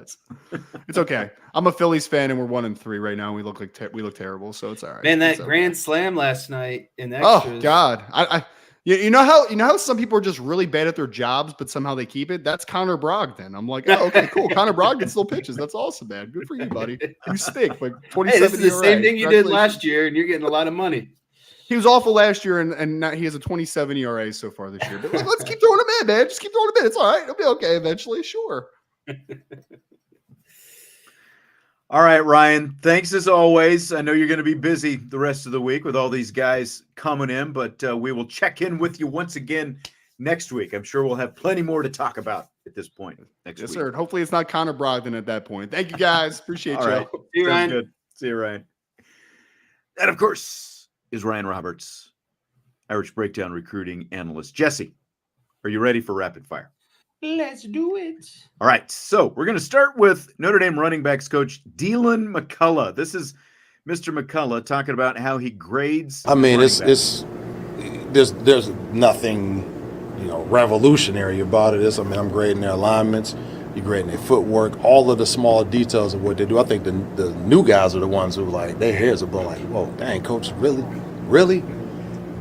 it's okay. I'm a Phillies fan, and we're 1-3 right now. We look terrible, so it's all right. Man, that grand slam last night in extras. Oh God, You know how some people are just really bad at their jobs, but somehow they keep it? That's Connor Brogdon. I'm like, oh, okay, cool. Connor Brogdon still pitches. That's awesome, man. Good for you, buddy. You stink. Like 27. Hey, this is the same thing you did last year, and you're getting a lot of money. He was awful last year, and now he has a 27 ERA so far this year. But let's keep throwing him in, man. Just keep throwing him in. It's all right. It'll be okay eventually. Sure. All right, Ryan, thanks as always. I know you're going to be busy the rest of the week with all these guys coming in, but we will check in with you once again next week. I'm sure we'll have plenty more to talk about at this point next week. Yes, sir. Hopefully it's not Connor Brogdon at that point. Thank you, guys. Appreciate you. Right. See you, Ryan. Good. See you, Ryan. That, of course, is Ryan Roberts, Irish Breakdown recruiting analyst. Jesse, are you ready for rapid fire? Let's do it. All right, so we're going to start with Notre Dame running backs coach Dylan McCullough. This is Mr. McCullough talking about how he grades. I mean, there's nothing, revolutionary about it. I'm grading their alignments, you're grading their footwork, all of the small details of what they do. I think the new guys are the ones who their hairs are blowing. Like, whoa, dang, coach, really?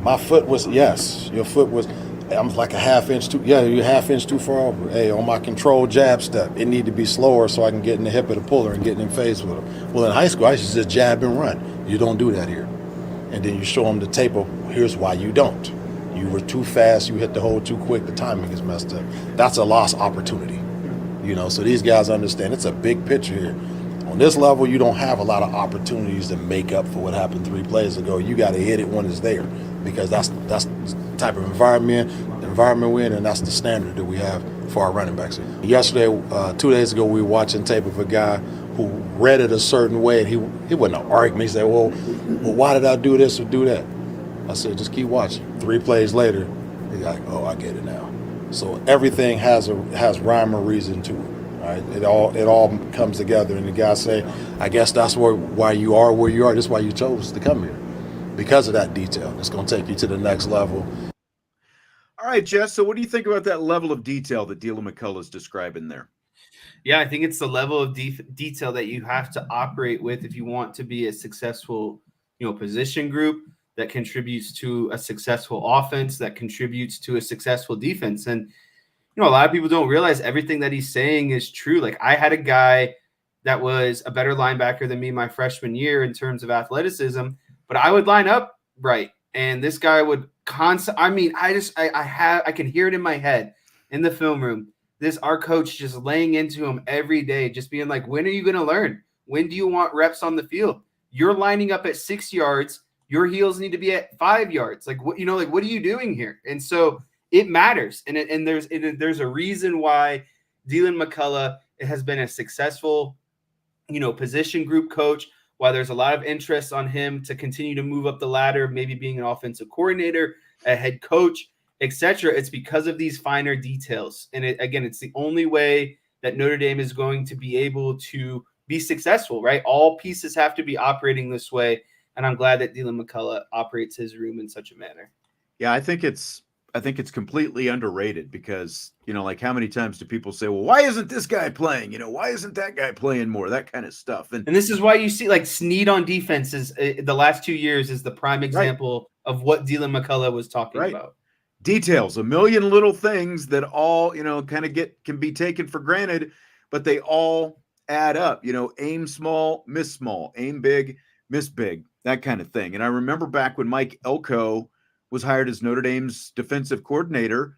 My foot was your foot was. I'm like a half inch too. Yeah, you're a half inch too far over. Hey, on my controlled jab step, it need to be slower so I can get in the hip of the puller and get in phase with them. Well, in high school, I used to just jab and run. You don't do that here. And then you show them the tape of here's why you don't. You were too fast. You hit the hole too quick. The timing is messed up. That's a lost opportunity. So these guys understand it's a big picture here. On this level, you don't have a lot of opportunities to make up for what happened 3 plays ago. You got to hit it when it's there because that's the type of environment we're in, and that's the standard that we have for our running backs. Yesterday, 2 days ago, we were watching tape of a guy who read it a certain way, and he wasn't an argument. He said, well, why did I do this or do that? I said, just keep watching. 3 plays later, he's like, oh, I get it now. So everything has rhyme or reason to it. All right? It all comes together, and the guys say, I guess that's why you are where you are. That's why you chose to come here, because of that detail. It's going to take you to the next level. All right, Jess, so what do you think about that level of detail that Dylan McCullough is describing there? Yeah, I think it's the level of detail that you have to operate with if you want to be a successful, position group that contributes to a successful offense, that contributes to a successful defense. And, a lot of people don't realize everything that he's saying is true. Like, I had a guy that was a better linebacker than me my freshman year in terms of athleticism, but I would line up right. And this guy would I can hear it in my head in the film room. Our coach just laying into him every day, just being like, when are you going to learn? When do you want reps on the field? You're lining up at 6 yards. Your heels need to be at 5 yards. Like, what are you doing here? And so it matters. And there's a reason why Dylan McCullough has been a successful, position group coach, why there's a lot of interest on him to continue to move up the ladder, maybe being an offensive coordinator, a head coach, etc. It's because of these finer details. And it's the only way that Notre Dame is going to be able to be successful, right? All pieces have to be operating this way. And I'm glad that Dylan McCullough operates his room in such a manner. Yeah, I think it's completely underrated because, like how many times do people say, well, why isn't this guy playing? Why isn't that guy playing more? That kind of stuff. And this is why you see like Snead on defense is the last 2 years is the prime example of what Dylan McCullough was talking about. Details, a million little things that all, kind of can be taken for granted, but they all add up. Aim small, miss small, aim big, miss big, that kind of thing. And I remember back when Mike Elko was hired as Notre Dame's defensive coordinator,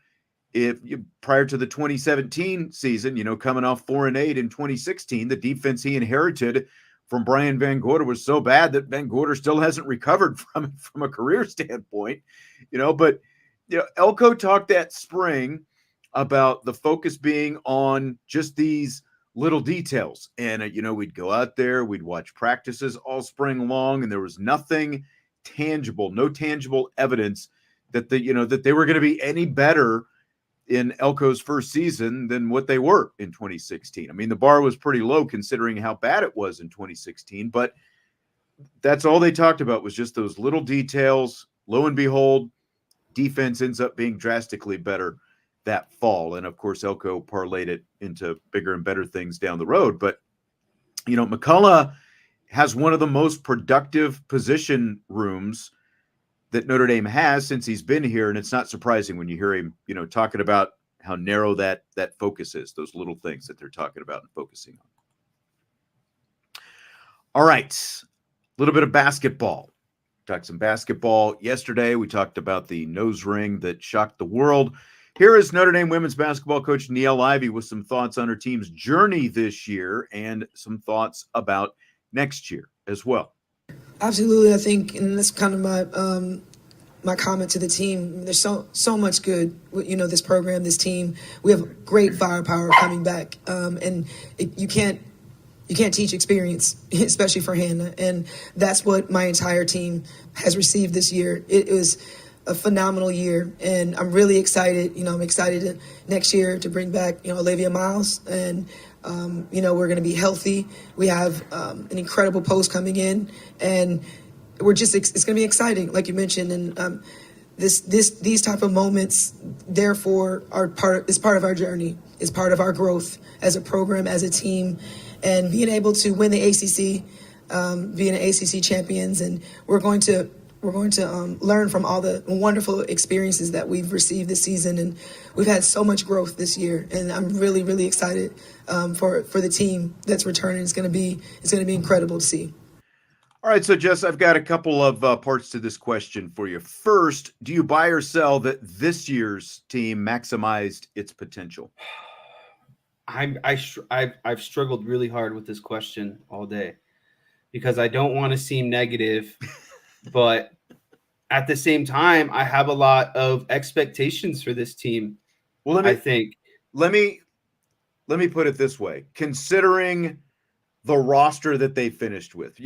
prior to the 2017 season, coming off 4-8 in 2016, the defense he inherited from Brian Van Gorder was so bad that Van Gorder still hasn't recovered from it from a career standpoint, but Elko talked that spring about the focus being on just these little details. And, we'd go out there, we'd watch practices all spring long, and there was nothing tangible, no tangible evidence that that they were going to be any better in Elko's first season than what they were in 2016. I mean, the bar was pretty low considering how bad it was in 2016, but that's all they talked about was just those little details. Lo and behold, defense ends up being drastically better that fall. And of course, Elko parlayed it into bigger and better things down the road. But, McCullough has one of the most productive position rooms that Notre Dame has since he's been here. And it's not surprising when you hear him, talking about how narrow that focus is, those little things that they're talking about and focusing on. All right. A little bit of basketball. Talked some basketball yesterday. We talked about the nose ring that shocked the world. Here is Notre Dame women's basketball coach Niele Ivey with some thoughts on her team's journey this year and some thoughts about next year as well. Absolutely, I think, and that's kind of my comment to the team. There's so much good, this program, this team. We have great firepower coming back, and you can't teach experience, especially for Hannah, and that's what my entire team has received this year. It was a phenomenal year, and I'm really excited. I'm excited next year to bring back, Olivia Miles, and we're going to be healthy. We have an incredible post coming in, and it's going to be exciting, like you mentioned. And these type of moments, therefore, is part of our journey, is part of our growth as a program, as a team, and being able to win the ACC, being an ACC champions, and we're going to learn from all the wonderful experiences that we've received this season, and we've had so much growth this year, and I'm really, really excited for the team that's returning. It's going to be incredible to see. All right, so Jess, I've got a couple of parts to this question for you. First, do you buy or sell that this year's team maximized its potential? I've struggled really hard with this question all day because I don't want to seem negative, but at the same time, I have a lot of expectations for this team. Well, let me put it this way: considering the roster that they finished with,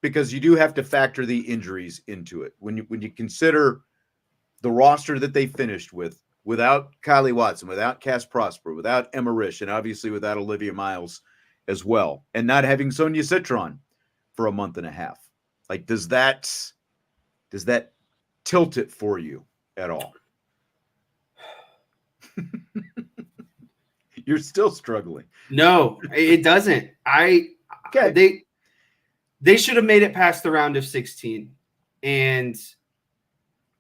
because you do have to factor the injuries into it. When you consider the roster that they finished with, without Kylie Watson, without Cass Prosper, without Emma Risch, and obviously without Olivia Miles as well, and not having Sonia Citron for a month and a half. Like, does that tilt it for you at all? You're still struggling. No, it doesn't. Okay. They should have made it past the round of 16. And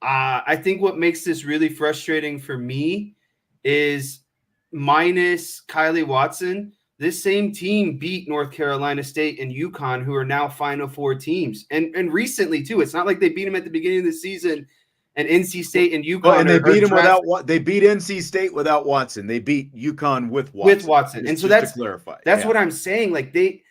I think what makes this really frustrating for me is, minus Kylie Watson, this same team beat North Carolina State and UConn, who are now Final Four teams. And recently, too. It's not like they beat them at the beginning of the season, and NC State and UConn. Well, and they beat them they beat NC State without Watson. They beat UConn with Watson. With Watson. And so that's to clarify. That's what I'm saying. Like, they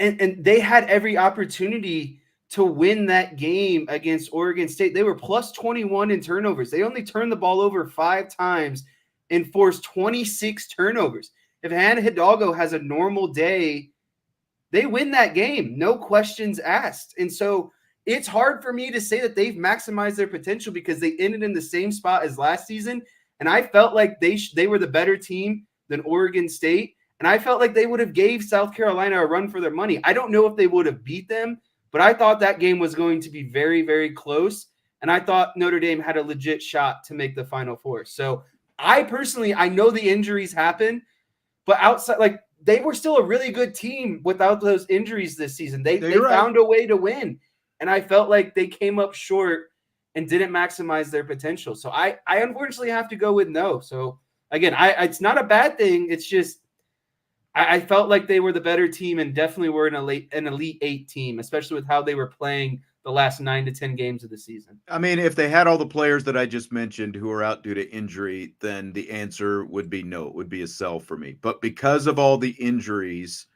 had every opportunity to win that game against Oregon State. They were plus 21 in turnovers. They only turned the ball over 5 times and forced 26 turnovers. If Hannah Hidalgo has a normal day, they win that game. No questions asked. And so it's hard for me to say that they've maximized their potential, because they ended in the same spot as last season. And I felt like they were the better team than Oregon State. And I felt like they would have gave South Carolina a run for their money. I don't know if they would have beat them, but I thought that game was going to be very, very close. And I thought Notre Dame had a legit shot to make the Final Four. So I know the injuries happen, but outside, like, they were still a really good team without those injuries this season. They found a way to win. And I felt like they came up short and didn't maximize their potential. So I unfortunately have to go with no. So again, it's not a bad thing. It's just, I felt like they were the better team and definitely were an Elite Eight team, especially with how they were playing the last 9 to 10 games of the season. I mean, if they had all the players that I just mentioned who are out due to injury, then the answer would be no. It would be a sell for me. But because of all the injuries,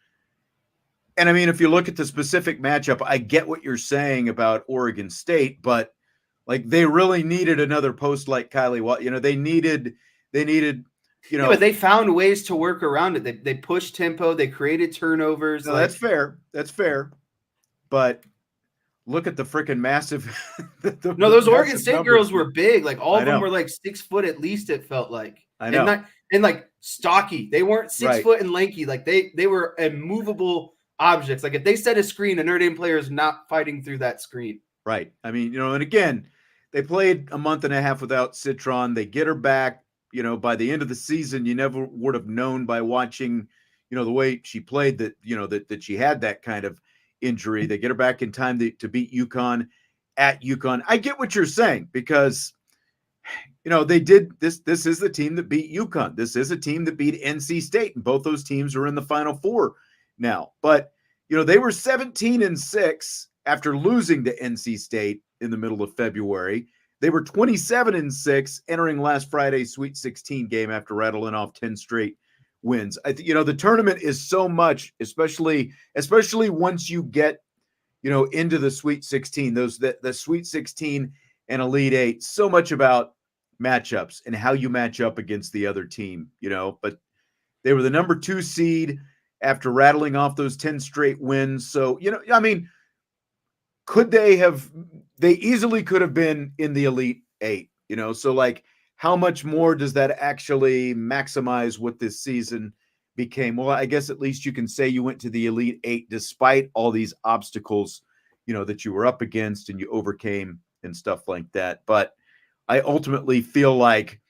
and I mean, if you look at the specific matchup, I get what you're saying about Oregon State, but like, they really needed another post like Kylie Watt. They needed. Yeah, but they found ways to work around it. They pushed tempo. They created turnovers. No, that's fair. That's fair. But look at the freaking massive. Those Oregon State girls were big. Like, all of them were like 6 foot at least, it felt like. I know. And like stocky. They weren't 6 foot and lanky. Like, they were immovable objects. Like, if they set a screen, a Notre Dame player is not fighting through that screen. Right. I mean, and again, they played a month and a half without Citron. They get her back. By the end of the season, you never would have known by watching, the way she played that, that she had that kind of injury. They get her back in time to beat UConn at UConn. I get what you're saying, because, they did this. This is the team that beat UConn. This is a team that beat NC State, and both those teams are in the Final Four now. But, they were 17-6 after losing to NC State in the middle of February. They were 27-6 entering last Friday's Sweet 16 game after rattling off 10 straight wins. I think, the tournament is so much, especially once you get, into the Sweet 16, the Sweet 16 and Elite Eight, so much about matchups and how you match up against the other team, but they were the number 2 seed after rattling off those 10 straight wins. So, I mean, they easily could have been in the Elite Eight, so like, how much more does that actually maximize what this season became? Well, I guess at least you can say you went to the Elite Eight despite all these obstacles, that you were up against and you overcame and stuff like that. But I ultimately feel like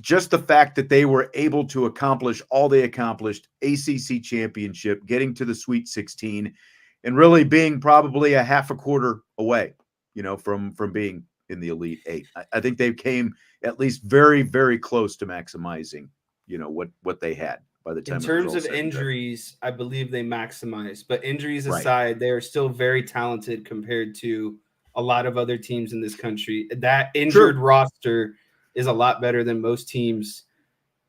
just the fact that they were able to accomplish all they accomplished, ACC championship, getting to the Sweet 16, and really being probably a half a quarter away, from being in the Elite Eight. I think they came at least very, very close to maximizing, what they had by the time. In terms of injuries, I believe they maximized. But injuries aside, they are still very talented compared to a lot of other teams in this country. That injured roster is a lot better than most teams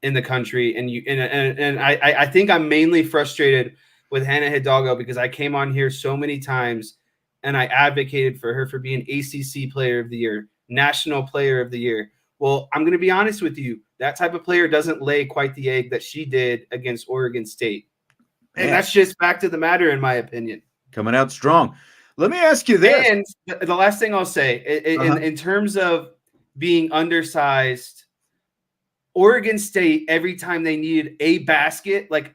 in the country. And I think I'm mainly frustrated with Hannah Hidalgo, because I came on here so many times and I advocated for her for being ACC Player of the Year, National Player of the Year. Well, I'm going to be honest with you. That type of player doesn't lay quite the egg that she did against Oregon State. And that's just fact of the matter, in my opinion. Coming out strong. Let me ask you this. And the last thing I'll say, in terms of being undersized. Oregon State, every time they needed a basket, like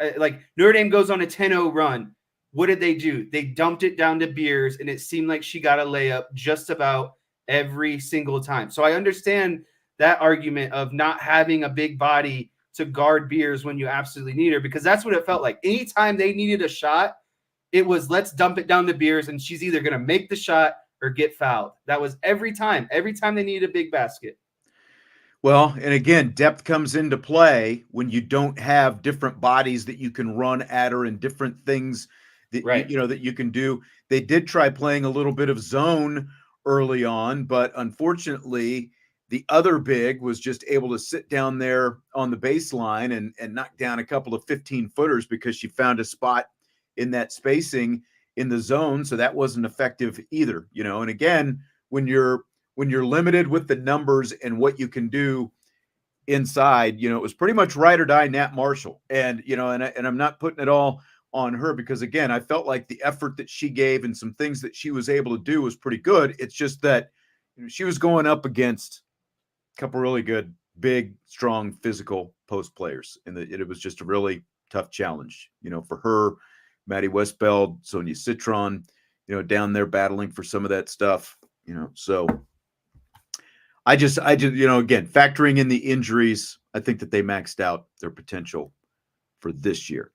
Notre Dame goes on a 10-0 run, what did they do? They dumped it down to Beers, and it seemed like she got a layup just about every single time. So I understand that argument of not having a big body to guard Beers when you absolutely need her, because that's what it felt like. Anytime they needed a shot, it was let's dump it down to Beers, and she's either going to make the shot or get fouled. That was every time they needed a big basket. Well, and again, depth comes into play when you don't have different bodies that you can run at her and different things that that you can do. They did try playing a little bit of zone early on, but unfortunately, the other big was just able to sit down there on the baseline and knock down a couple of 15-footers because she found a spot in that spacing in the zone. So that wasn't effective either, And again, when you're limited with the numbers and what you can do inside, it was pretty much ride or die Nat Marshall. And, and I'm not putting it all on her because, again, I felt like the effort that she gave and some things that she was able to do was pretty good. It's just that she was going up against a couple really good, big, strong, physical post players. And it was just a really tough challenge, for her, Maddie Westbeld, Sonia Citron, down there battling for some of that stuff, so I just, again, factoring in the injuries, I think that they maxed out their potential for this year.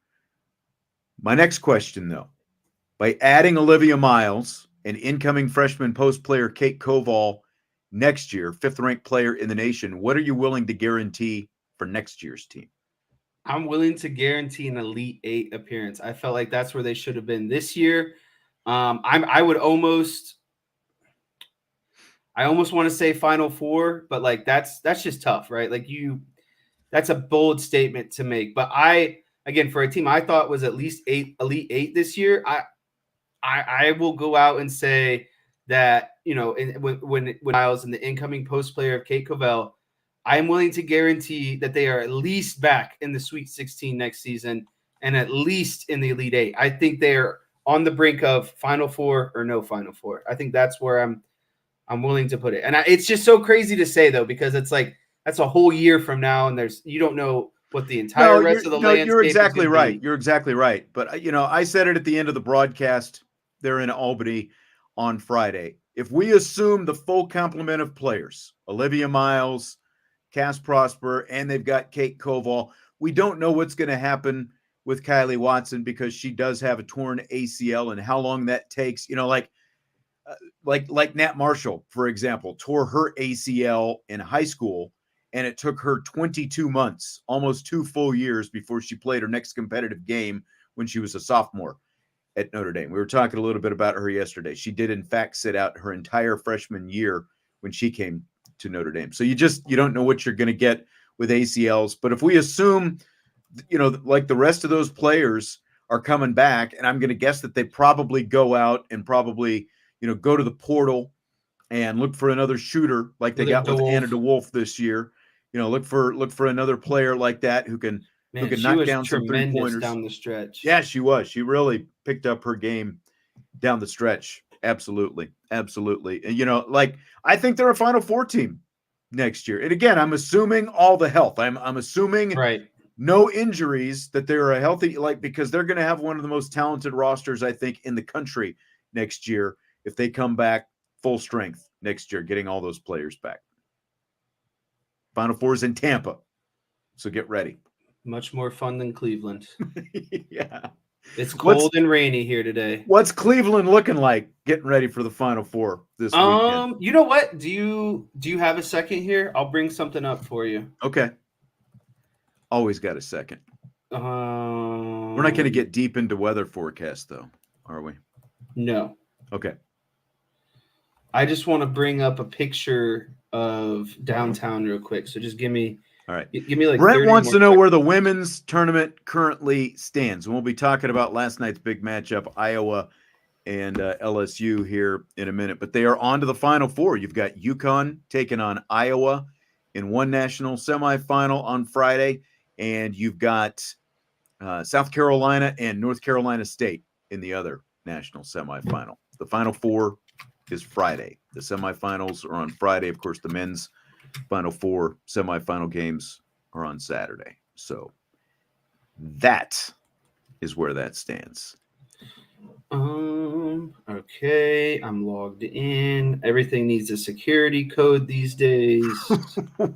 My next question, though, by adding Olivia Miles and incoming freshman post player Kate Koval next year, 5th-ranked player in the nation, what are you willing to guarantee for next year's team? I'm willing to guarantee an Elite 8 appearance. I felt like that's where they should have been this year. I almost want to say Final Four, but like that's just tough, right? Like that's a bold statement to make. But again, for a team I thought was at least Elite 8 this year, I will go out and say that, when Miles and the incoming post player of Kate Koval, I am willing to guarantee that they are at least back in the Sweet 16 next season and at least in the Elite 8. I think they are on the brink of Final Four or no Final Four. I think that's where I'm willing to put it. And it's just so crazy to say, though, because it's like that's a whole year from now, and you don't know what the entire rest of the landscape you're exactly is right. You're exactly right. But, I said it at the end of the broadcast there in Albany on Friday. If we assume the full complement of players, Olivia Miles, Cass Prosper, and they've got Kate Koval, we don't know what's going to happen with Kylie Watson because she does have a torn ACL and how long that takes, like Nat Marshall, for example, tore her ACL in high school, and it took her 22 months, almost 2 full years before she played her next competitive game when she was a sophomore at Notre Dame. We were talking a little bit about her yesterday. She did, in fact, sit out her entire freshman year when she came to Notre Dame. So you don't know what you're going to get with ACLs. But if we assume, like the rest of those players are coming back, and I'm going to guess that they probably go out and probably go to the portal and look for another shooter like they got with Anna DeWolf this year. Look for another player like that who can knock down some 3-pointers down the stretch. Yeah, she was. She really picked up her game down the stretch. Absolutely. And I think they're a Final Four team next year. And again, I'm assuming all the health. I'm assuming no injuries, that they're a healthy, because they're going to have one of the most talented rosters, I think, in the country next year if they come back full strength next year, getting all those players back. Final Four is in Tampa, so get ready. Much more fun than Cleveland. Yeah. It's cold and rainy here today. What's Cleveland looking like getting ready for the Final Four this weekend? You know what? Do you have a second here? I'll bring something up for you. Okay. Always got a second. We're not going to get deep into weather forecast, though, are we? No. Okay. I just want to bring up a picture of downtown real quick. So just give me. All right. Give me like. Brent wants to know where the women's tournament currently stands. And we'll be talking about last night's big matchup, Iowa and LSU, here in a minute. But they are on to the Final Four. You've got UConn taking on Iowa in one national semifinal on Friday. And you've got South Carolina and North Carolina State in the other national semifinal. The Final Four is Friday. The semifinals are on Friday. Of course, the men's Final Four semifinal games are on Saturday. So that is where that stands. Okay, I'm logged in. Everything needs a security code these days.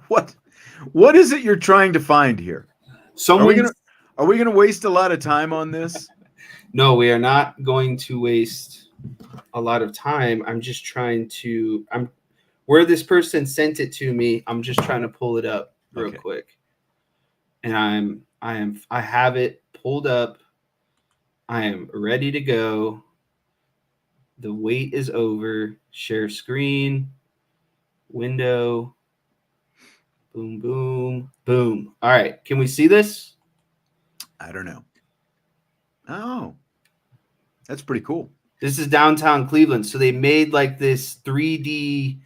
What is it you're trying to find here? Are we gonna waste a lot of time on this? No, we are not going to waste a lot of time. I'm just trying to where this person sent it to me, I'm just trying to pull it up real quick. And I have it pulled up. I am ready to go. The wait is over. Share screen. Window. Boom, boom, boom. All right. Can we see this? I don't know. Oh, that's pretty cool. This is downtown Cleveland. So they made like this 3D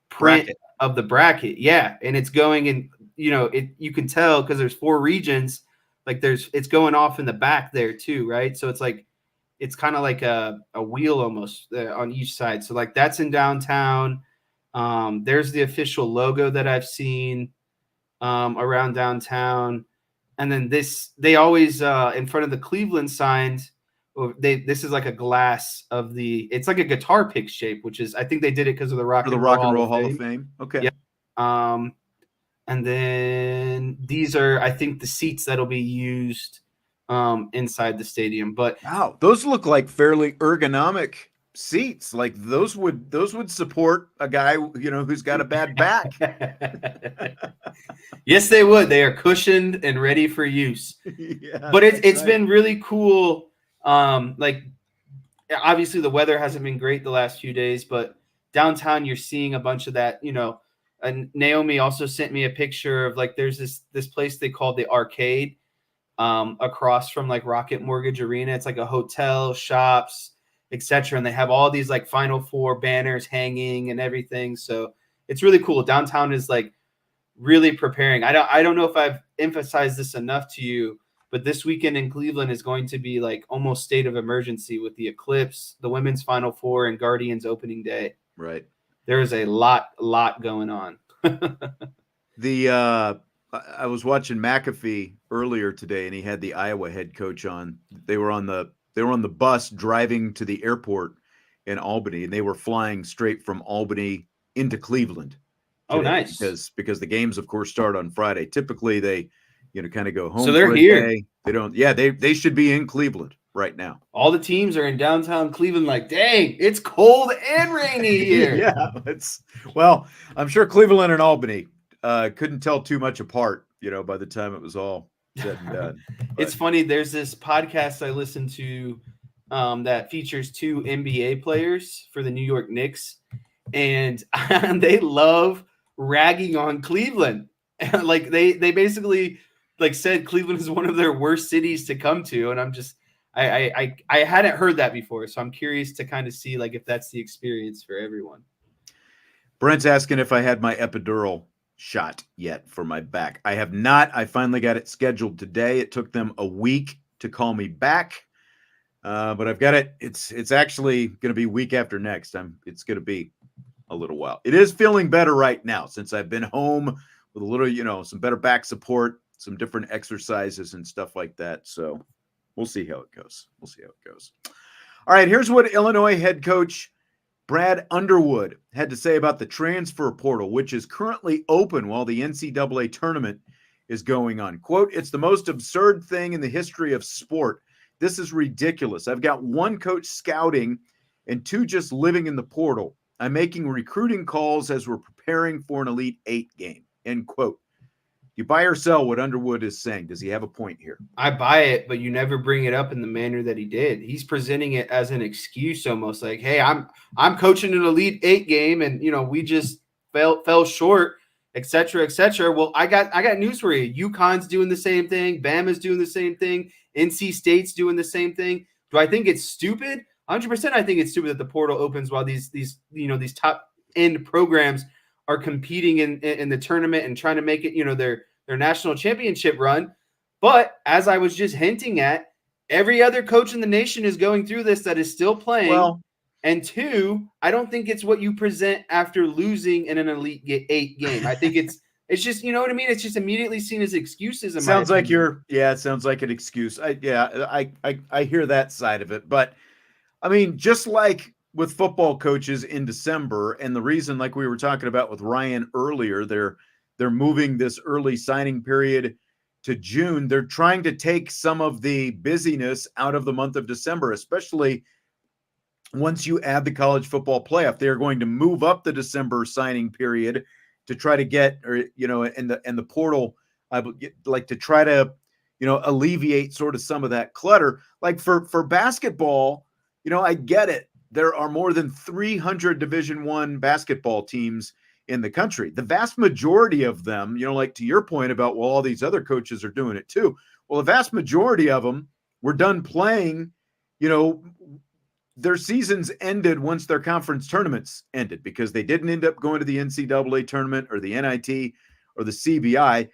print of the bracket. Yeah. And it's going in, you can tell because there's 4 regions. Like it's going off in the back there too, right? So it's kind of like a wheel almost on each side. So like that's in downtown. There's the official logo that I've seen around downtown. And then they always in front of the Cleveland signs, this is like a glass of it's like a guitar pick shape, which is, I think they did it because of the Rock and Roll Hall of Fame. Okay. Yeah. And then these are, I think, the seats that'll be used inside the stadium. But wow, those look like fairly ergonomic seats. Like those would support a guy, who's got a bad back. Yes, they would. They are cushioned and ready for use. Yeah, but it's been really cool. Like obviously the weather hasn't been great the last few days, but downtown you're seeing a bunch of that, And Naomi also sent me a picture of like there's this place they call the Arcade across from like Rocket Mortgage Arena. It's like a hotel, shops, etc. And they have all these like Final Four banners hanging and everything. So it's really cool. Downtown is like really preparing. I don't know if I've emphasized this enough to you, but this weekend in Cleveland is going to be like almost state of emergency with the Eclipse, the women's Final Four, and Guardians opening day. Right. There is a lot going on. I was watching McAfee earlier today, and he had the Iowa head coach on. They were on the bus driving to the airport in Albany, and they were flying straight from Albany into Cleveland. Oh, nice! Because the games, of course, start on Friday. Typically, they kind of go home. So they're here. Day. They don't. Yeah, they should be in Cleveland right now. All the teams are in downtown Cleveland. Like, dang, it's cold and rainy here. Yeah, I'm sure Cleveland and Albany couldn't tell too much apart, by the time it was all said and done. It's funny. There's this podcast I listen to that features 2 NBA players for the New York Knicks, and they love ragging on Cleveland. Like they basically like said Cleveland is one of their worst cities to come to, and I'm just I hadn't heard that before, so I'm curious to kind of see like if that's the experience for everyone. Brent's asking if I had my epidural shot yet for my back. I have not. I finally got it scheduled today. It took them a week to call me back, but I've got it. It's actually going to be week after next. It's going to be a little while. It is feeling better right now since I've been home with a little, some better back support, some different exercises and stuff like that. So we'll see how it goes. All right, here's what Illinois head coach Brad Underwood had to say about the transfer portal, which is currently open while the NCAA tournament is going on. Quote, "It's the most absurd thing in the history of sport. This is ridiculous. I've got 1 coach scouting and 2 just living in the portal. I'm making recruiting calls as we're preparing for an Elite 8 game." End quote. You buy or sell what Underwood is saying? Does he have a point here? I buy it, but you never bring it up in the manner that he did. He's presenting it as an excuse, almost like, "Hey, I'm coaching an Elite 8 game, and we just fell short, etc., etc." Well, I got news for you. UConn's doing the same thing. Bama's doing the same thing. NC State's doing the same thing. Do I think it's stupid? 100%. I think it's stupid that the portal opens while these top end programs are competing in the tournament and trying to make it, their national championship run. But as I was just hinting at, every other coach in the nation is going through this that is still playing. Well, And two, I don't think it's what you present after losing in an Elite Eight game. I think it's just, you know what I mean? It's just immediately seen as excuses. Sounds like it sounds like an excuse. I hear that side of it. But I mean, just like with football coaches in December, and the reason, like we were talking about with Ryan earlier, they're moving this early signing period to June. They're trying to take some of the busyness out of the month of December, especially once you add the college football playoff. They're going to move up the December signing period to try to get, or and the portal, like to try to, alleviate sort of some of that clutter. Like for basketball, I get it. There are more than 300 Division I basketball teams in the country. The vast majority of them, like to your point about, well, all these other coaches are doing it too. Well, the vast majority of them were done playing, their seasons ended once their conference tournaments ended, because they didn't end up going to the NCAA tournament or the NIT or the CBI.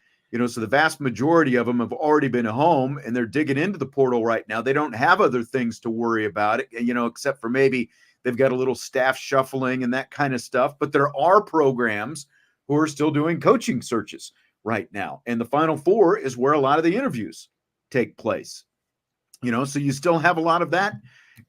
So the vast majority of them have already been home, and they're digging into the portal right now. They don't have other things to worry about, except for maybe they've got a little staff shuffling and that kind of stuff. But there are programs who are still doing coaching searches right now. And the Final Four is where a lot of the interviews take place. So you still have a lot of that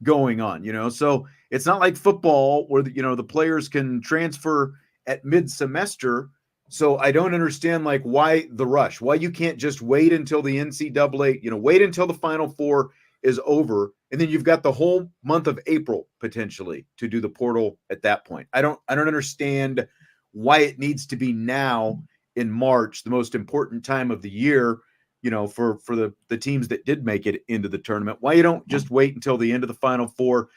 going on, so it's not like football where the players can transfer at mid-semester. So I don't understand, like, why the rush, why you can't just wait until the NCAA, wait until the Final Four is over, and then you've got the whole month of April potentially to do the portal at that point. I don't understand why it needs to be now in March, the most important time of the year, for the teams that did make it into the tournament. Why you don't just wait until the end of the Final Four,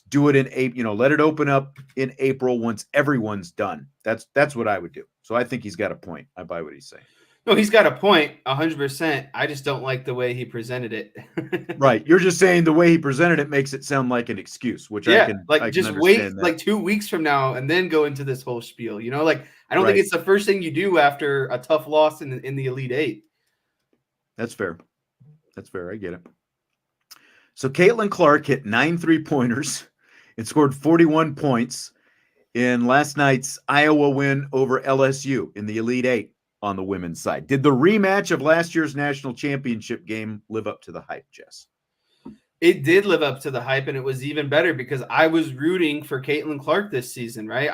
do it in April, let it open up in April once everyone's done. That's what I would do. So I think he's got a point. I buy what he's saying. No, he's got a point, 100%. I just don't like the way he presented it. Right. You're just saying the way he presented it makes it sound like an excuse, which I can wait that. like 2 weeks from now and then go into this whole spiel. Like, I don't think it's the first thing you do after a tough loss in the Elite Eight. That's fair. I get it. So Caitlin Clark hit 9 3-pointers and scored 41 points in last night's Iowa win over LSU in the Elite Eight on the women's side. Did the rematch of last year's national championship game live up to the hype, Jess? It did live up to the hype, and it was even better because I was rooting for Caitlin Clark this season, right?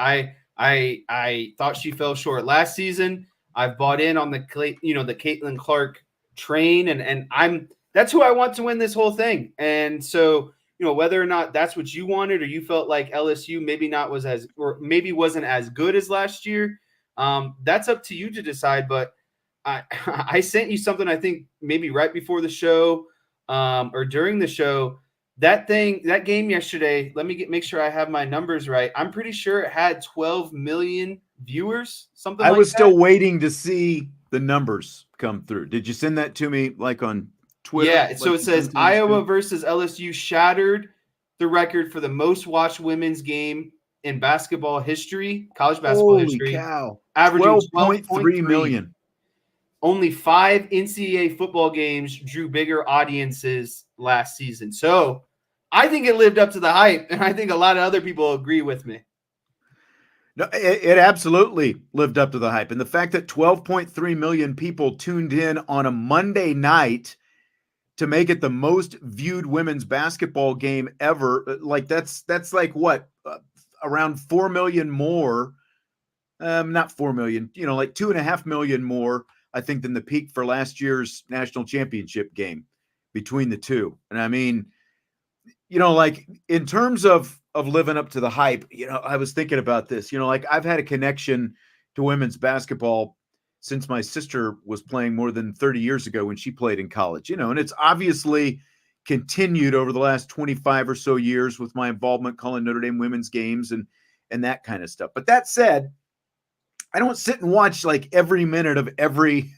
I thought she fell short last season. I've bought in on the Caitlin Clark train, and that's who I want to win this whole thing. And so, whether or not that's what you wanted, or you felt like LSU maybe wasn't as good as last year, that's up to you to decide. But I sent you something, I think maybe right before the show, or during the show. That game yesterday, let me make sure I have my numbers right. I'm pretty sure it had 12 million viewers, something like that. I was still waiting to see the numbers come through. Did you send that to me, like, on Twitter? Yeah, so it says Iowa versus LSU shattered the record for the most watched women's game in basketball history, college basketball history. Holy cow. Averaging 12.3 million. Only 5 NCAA football games drew bigger audiences last season. So I think it lived up to the hype, and I think a lot of other people agree with me. No, it absolutely lived up to the hype. And the fact that 12.3 million people tuned in on a Monday night to make it the most viewed women's basketball game ever, like that's like what, around 4 million more, not 4 million, like 2.5 million more, I think, than the peak for last year's national championship game between the two. And I mean, like, in terms of living up to the hype, I was thinking about this, like, I've had a connection to women's basketball since my sister was playing more than 30 years ago when she played in college, and it's obviously continued over the last 25 or so years with my involvement calling Notre Dame women's games and that kind of stuff. But that said, I don't sit and watch like every minute of every,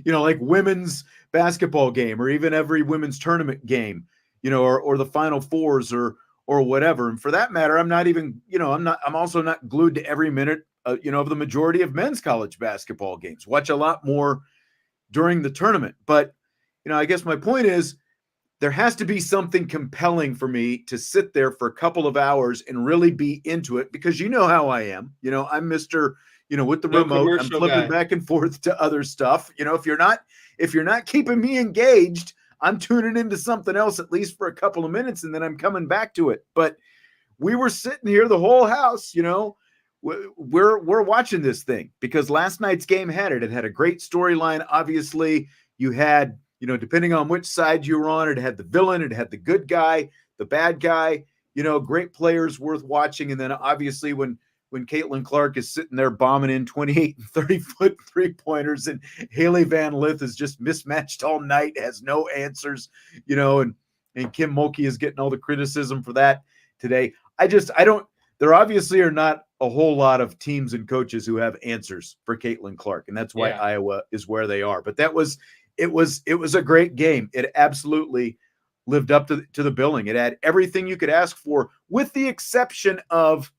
like, women's basketball game, or even every women's tournament game, or the Final Fours or whatever. And for that matter, I'm not even, I'm also not glued to every minute, of the majority of men's college basketball games. Watch a lot more during the tournament. But, I guess my point is, there has to be something compelling for me to sit there for a couple of hours and really be into it, because you know how I am. I'm Mr. With the remote, I'm flipping back and forth to other stuff. If you're not keeping me engaged, I'm tuning into something else at least for a couple of minutes, and then I'm coming back to it. But we were sitting here, the whole house, we're watching this thing because last night's game had it. It had a great storyline. Obviously, you had, depending on which side you were on, it had the villain, it had the good guy, the bad guy, great players worth watching. And then obviously when Caitlin Clark is sitting there bombing in 28 and 30-foot three-pointers, and Haley Van Lith is just mismatched all night, has no answers, and Kim Mulkey is getting all the criticism for that today. There obviously are not a whole lot of teams and coaches who have answers for Caitlin Clark, and that's why Iowa is where they are. But it was a great game. It absolutely lived up to the billing. It had everything you could ask for, with the exception of,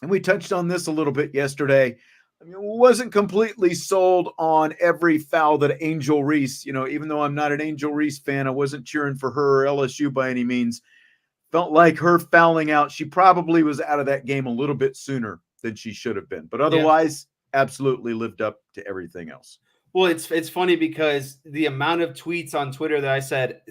and we touched on this a little bit yesterday, wasn't completely sold on every foul that Angel Reese, even though I'm not an Angel Reese fan, I wasn't cheering for her or LSU by any means. Felt like her fouling out, she probably was out of that game a little bit sooner than she should have been. But otherwise, absolutely lived up to everything else. Well, it's funny because the amount of tweets on Twitter that I said,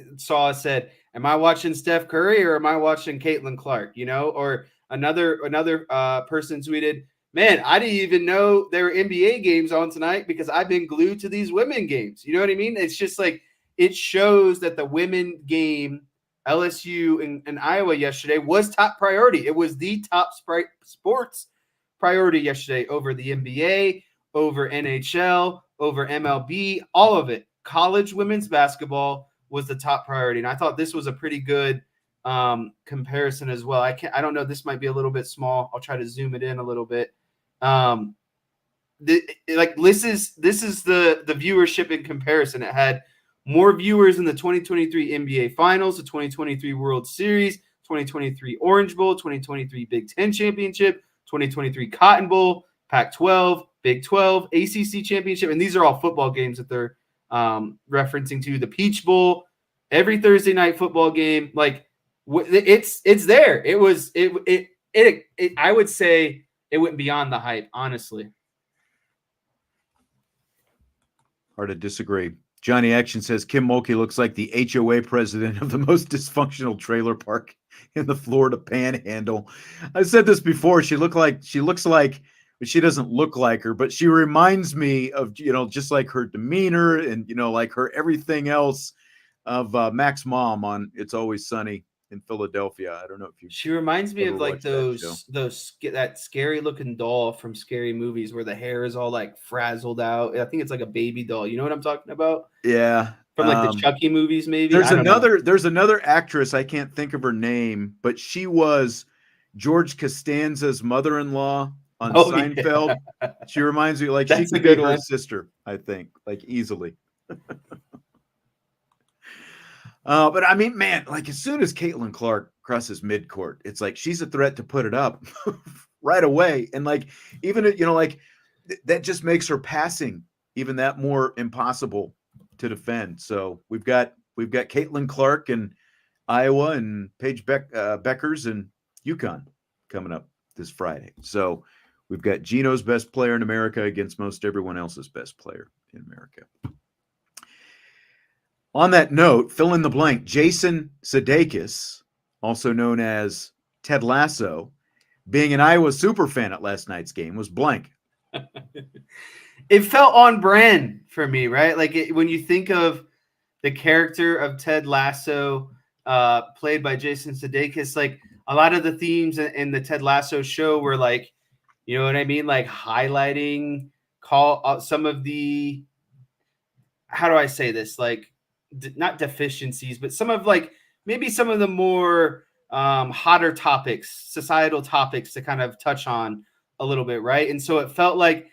am I watching Steph Curry or am I watching Caitlin Clark? Or another person tweeted, man, I didn't even know there were NBA games on tonight because I've been glued to these women games. You know what I mean? It's just like, it shows that the women game, LSU and Iowa yesterday, was top priority. It was the top sports priority yesterday over the NBA, over NHL, over MLB, all of it. College women's basketball was the top priority. And I thought this was a pretty good comparison as well. I don't know. This might be a little bit small. I'll try to zoom it in a little bit. This is the viewership in comparison. It had more viewers in the 2023 NBA Finals, the 2023 World Series, 2023 Orange Bowl, 2023 Big Ten Championship, 2023 Cotton Bowl, Pac-12, Big 12, ACC Championship, and these are all football games that they're referencing to. The Peach Bowl, every Thursday night football game, it's there. I would say it went beyond the hype, honestly. Hard to disagree. Johnny Action says Kim Mulkey looks like the HOA president of the most dysfunctional trailer park in the Florida Panhandle. I said this before. She looks like, but she doesn't look like her, but she reminds me of, just like her demeanor and, like her everything else of Mac's mom on It's Always Sunny in Philadelphia. I don't know if you. She reminds me of like that scary looking doll from Scary Movies where the hair is all like frazzled out. I think it's like a baby doll. You know what I'm talking about? Yeah. From like the Chucky movies, maybe. There's another actress. I can't think of her name, but she was George Costanza's mother-in-law on Seinfeld. Yeah. She reminds me, like, she could be her sister, I think, like, easily. But I mean, man, like, as soon as Caitlin Clark crosses midcourt, it's like she's a threat to put it up right away. And like, even that just makes her passing even that more impossible to defend. So we've got Caitlin Clark and Iowa and Paige Beckers and UConn coming up this Friday. So we've got Gino's best player in America against most everyone else's best player in America. On that note, fill in the blank. Jason Sudeikis, also known as Ted Lasso, being an Iowa super fan at last night's game, was blank. It felt on brand for me, right? Like when you think of the character of Ted Lasso, played by Jason Sudeikis, like a lot of the themes in the Ted Lasso show were like, you know what I mean? Like highlighting some of the, how do I say this? Like, not deficiencies, but some of maybe some of the more hotter topics, societal topics to kind of touch on a little bit, right? And so it felt like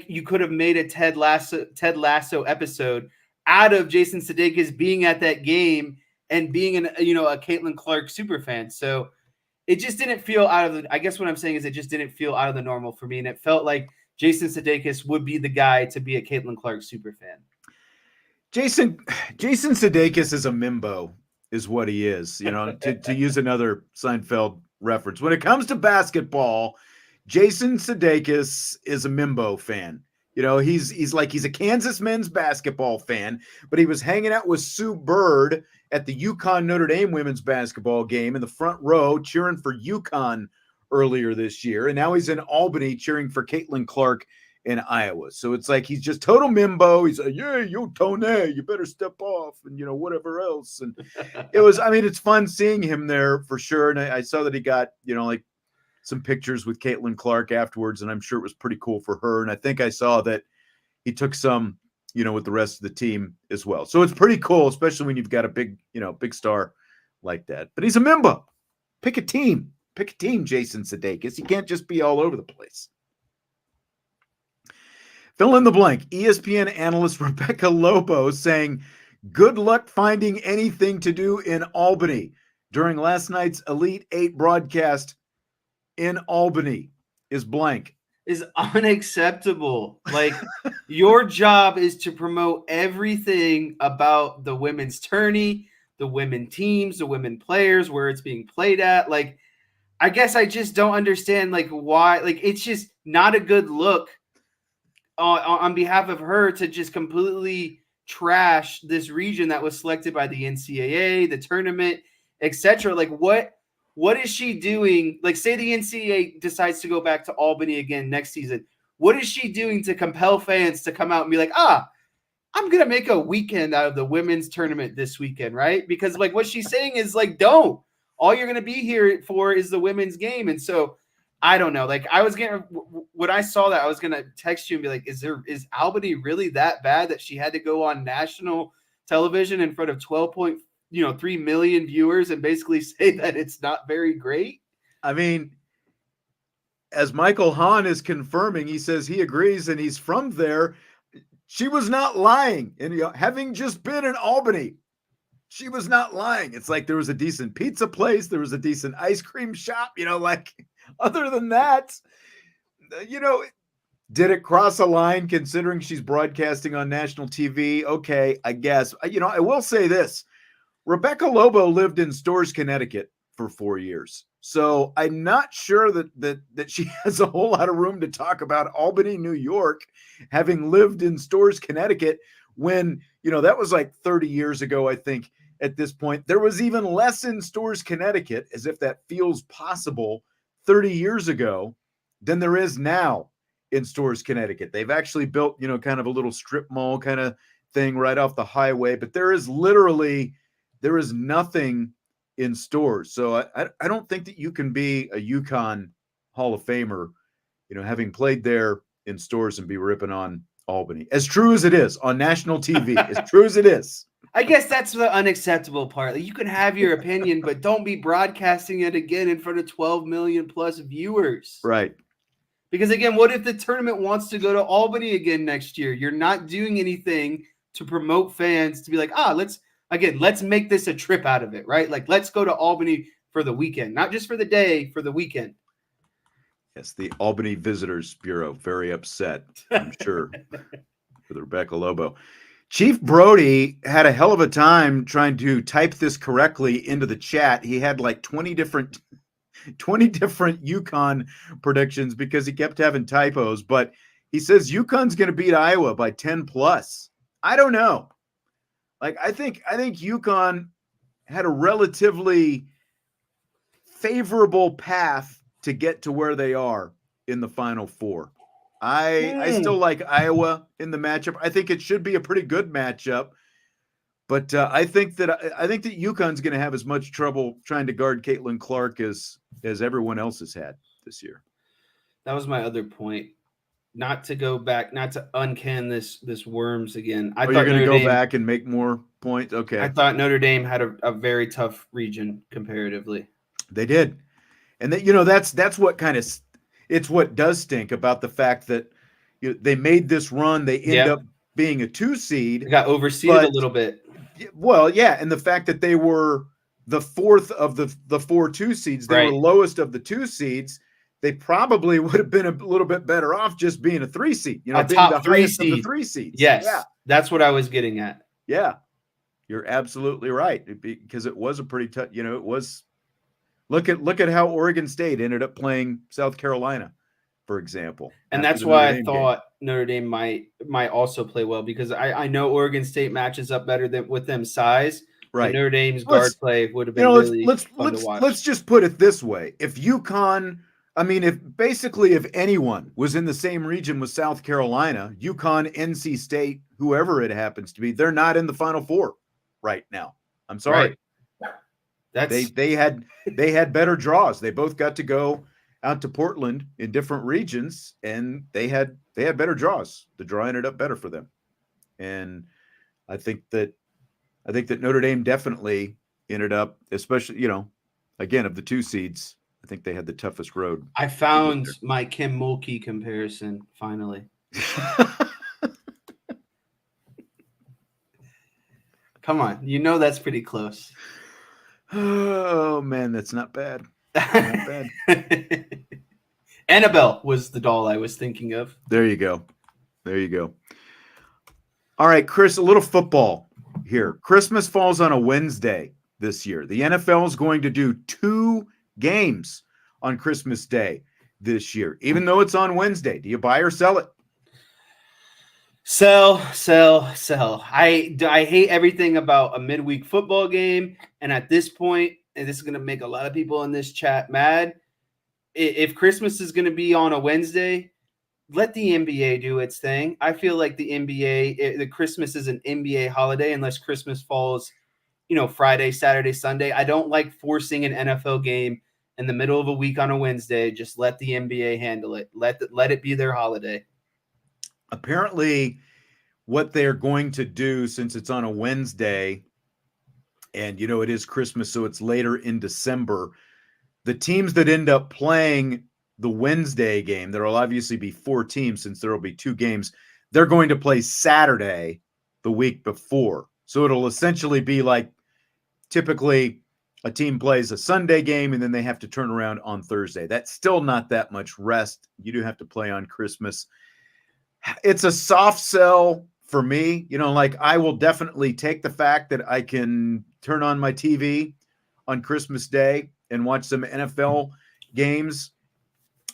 you could have made a Ted Lasso episode out of Jason Sudeikis being at that game and being a Caitlin Clark super fan. So it just didn't feel out of I guess what I'm saying is it just didn't feel out of the normal for me, and it felt like Jason Sudeikis would be the guy to be a Caitlin Clark super fan. Jason Sudeikis is a mimbo, is what he is. To use another Seinfeld reference. When it comes to basketball, Jason Sudeikis is a Mimbo fan. He's a Kansas men's basketball fan, but he was hanging out with Sue Bird at the UConn Notre Dame women's basketball game in the front row, cheering for UConn earlier this year. And now he's in Albany cheering for Caitlin Clark in Iowa. So it's like he's just total Mimbo. He's like, yeah, yo, Tone, you better step off, and whatever else. And it's fun seeing him there for sure. And I saw that he got, some pictures with Caitlin Clark afterwards, and I'm sure it was pretty cool for her. And I think I saw that he took some, with the rest of the team as well. So it's pretty cool, especially when you've got a big star like that. But he's a Mimbo. Pick a team, Jason Sudeikis. You can't just be all over the place. Fill in the blank. ESPN analyst Rebecca Lobo saying, good luck finding anything to do in Albany during last night's Elite Eight broadcast in Albany is blank. Is unacceptable. Like, your job is to promote everything about the women's tourney, the women teams, the women players, where it's being played at. Like, I guess I just don't understand, why. It's just not a good look on behalf of her to just completely trash this region that was selected by the NCAA, the tournament, etc. What is she doing? Say the NCAA decides to go back to Albany again next season. What is she doing to compel fans to come out and be like, I'm going to make a weekend out of the women's tournament this weekend, right? Because what she's saying is don't. All you're going to be here for is the women's game. And so I don't know. When I saw that, I was going to text you and be like, is Albany really that bad that she had to go on national television in front of 3 million viewers and basically say that it's not very great? I mean, as Michael Hahn is confirming, he says he agrees and he's from there. She was not lying. And having just been in Albany, she was not lying. It's like there was a decent pizza place. There was a decent ice cream shop, other than that, did it cross a line considering she's broadcasting on national TV? Okay, I guess. I will say this. Rebecca Lobo lived in Storrs, Connecticut for 4 years. So I'm not sure that she has a whole lot of room to talk about Albany, New York, having lived in Storrs, Connecticut, when, that was 30 years ago, I think, at this point. There was even less in Storrs, Connecticut, as if that feels possible, 30 years ago than there is now in Storrs, Connecticut. They've actually built, kind of a little strip mall kind of thing right off the highway, but there is nothing in Storrs. So I don't think that you can be a UConn Hall of Famer, having played there in Storrs and be ripping on Albany. As true as it is on national TV, as true as it is. I guess that's the unacceptable part. You can have your opinion, but don't be broadcasting it again in front of 12 million plus viewers. Right. Because again, what if the tournament wants to go to Albany again next year? You're not doing anything to promote fans to be like, let's make this a trip out of it, right? Let's go to Albany for the weekend, not just for the day, for the weekend. Yes, the Albany Visitors Bureau, very upset, I'm sure, with Rebecca Lobo. Chief Brody had a hell of a time trying to type this correctly into the chat. He had 20 different UConn predictions because he kept having typos, but he says UConn's going to beat Iowa by 10 plus. I don't know. I think UConn had a relatively favorable path to get to where they are in the Final Four. I still like Iowa in the matchup. I think it should be a pretty good matchup, but I think that UConn's going to have as much trouble trying to guard Caitlin Clark as everyone else has had this year. That was my other point. Not to go back, not to uncan this worms again. I thought you're going to go back and make more points. Okay. I thought Notre Dame had a very tough region comparatively. They did, and that's what kind of. It's what does stink about the fact that they made this run. They end up being a 2 seed. They got overseeded a little bit. Well, yeah, and the fact that they were the fourth of the 4 2 seeds, they were lowest of the 2 seeds. They probably would have been a little bit better off just being a 3 seed. A being top the 3 highest seed. of the 3 seeds. Yes, yeah. That's what I was getting at. Yeah, you're absolutely right. Because it was a pretty tough, it was. Look at how Oregon State ended up playing South Carolina, for example. And after that's the why Notre I Dame thought game. Notre Dame might also play well, because I know Oregon State matches up better than with them size. But Right. Notre Dame's guard play would have been let's really let's fun to let's watch. let's just put it this way. If UConn, I mean, if anyone was in the same region with South Carolina, UConn, NC State, whoever it happens to be, they're not in the Final Four right now. I'm sorry. Right. They had better draws. They both got to go out to Portland in different regions, and they had better draws. The draw ended up better for them. And I think that Notre Dame definitely ended up, especially, again, of the 2 seeds, I think they had the toughest road. I found my Kim Mulkey comparison finally. Come on, that's pretty close. Oh man, that's not bad. Not bad. Annabelle was the doll I was thinking of. There you go. All right, Chris, a little football here. Christmas falls on a Wednesday this year. The NFL is going to do 2 games on Christmas Day this year, even though it's on Wednesday. Do you buy or sell it? Sell. I hate everything about a midweek football game. And at this point, and this is going to make a lot of people in this chat mad, if Christmas is going to be on a Wednesday, let the NBA do its thing. I feel like the Christmas is an NBA holiday unless Christmas falls, Friday, Saturday, Sunday. I don't like forcing an NFL game in the middle of a week on a Wednesday. Just let the NBA handle it. Let it be their holiday. Apparently, what they're going to do, since it's on a Wednesday and, it is Christmas, so it's later in December, the teams that end up playing the Wednesday game, there will obviously be 4 teams since there will be 2 games. They're going to play Saturday the week before. So it'll essentially be like typically a team plays a Sunday game and then they have to turn around on Thursday. That's still not that much rest. You do have to play on Christmas. It's a soft sell for me. I will definitely take the fact that I can turn on my TV on Christmas Day and watch some NFL games.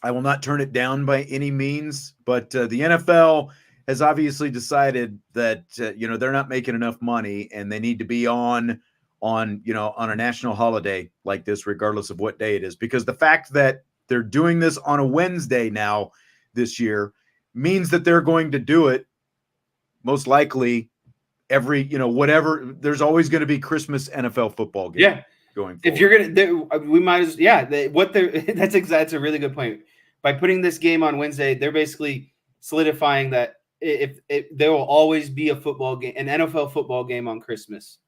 I will not turn it down by any means, but the NFL has obviously decided that they're not making enough money and they need to be on a national holiday like this, regardless of what day it is, because the fact that they're doing this on a Wednesday now this year means that they're going to do it most likely every, whatever. There's always going to be Christmas NFL football game. Yeah. Going forward. If you're we might as that's a really good point. By putting this game on Wednesday, they're basically solidifying that if there will always be a football game, an NFL football game on Christmas,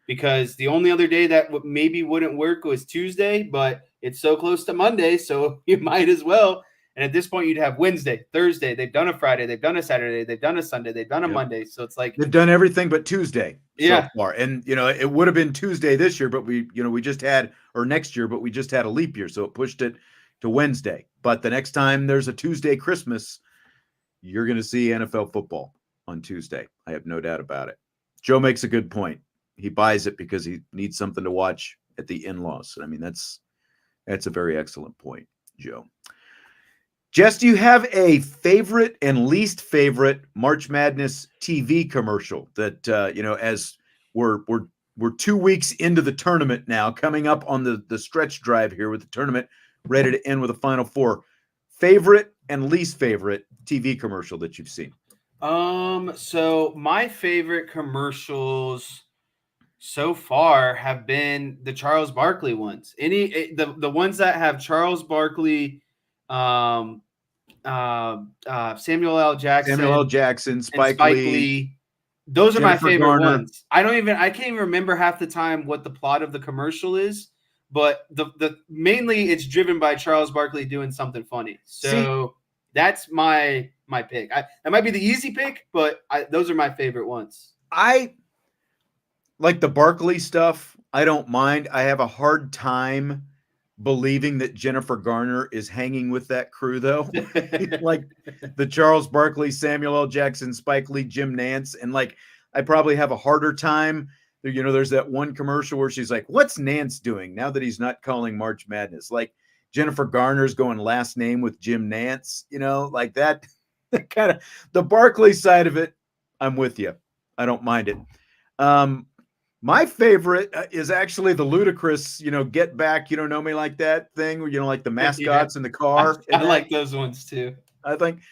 because the only other day that maybe wouldn't work was Tuesday, but it's so close to Monday, so you might as well. And at this point, you'd have Wednesday, Thursday. They've done a Friday. They've done a Saturday. They've done a Sunday. They've done a Monday. So it's like they've done everything but Tuesday so far. And, it would have been Tuesday this year, but we just had, or next year, but we just had a leap year. So it pushed it to Wednesday. But the next time there's a Tuesday Christmas, you're going to see NFL football on Tuesday. I have no doubt about it. Joe makes a good point. He buys it because he needs something to watch at the in-laws. I mean, that's a very excellent point, Joe. Jess, do you have a favorite and least favorite March Madness TV commercial that as we're 2 weeks into the tournament now, coming up on the stretch drive here with the tournament ready to end with a Final Four? Favorite and least favorite TV commercial that you've seen? So my favorite commercials so far have been the Charles Barkley ones. The ones that have Charles Barkley, Samuel L. Jackson, Spike Lee. Those are Jennifer my favorite Garner. ones. I can't even remember half the time what the plot of the commercial is, but the mainly it's driven by Charles Barkley doing something funny. So that's my pick. That might be the easy pick, but those are my favorite ones. I like the Barkley stuff. I don't mind. I have a hard time believing that Jennifer Garner is hanging with that crew, though. Like the Charles Barkley, Samuel L. Jackson, Spike Lee, Jim Nance, and like I probably have a harder time. You know, there's that one commercial where she's like, "What's Nance doing now that he's not calling March Madness?" Like Jennifer Garner's going last name with Jim Nance, you know, like that kind of the Barkley side of it. I'm with you. I don't mind it. My favorite is actually the ludicrous, you know, get back, you don't know me like that thing, where, you know, like the mascots in the car. I like those ones too. I think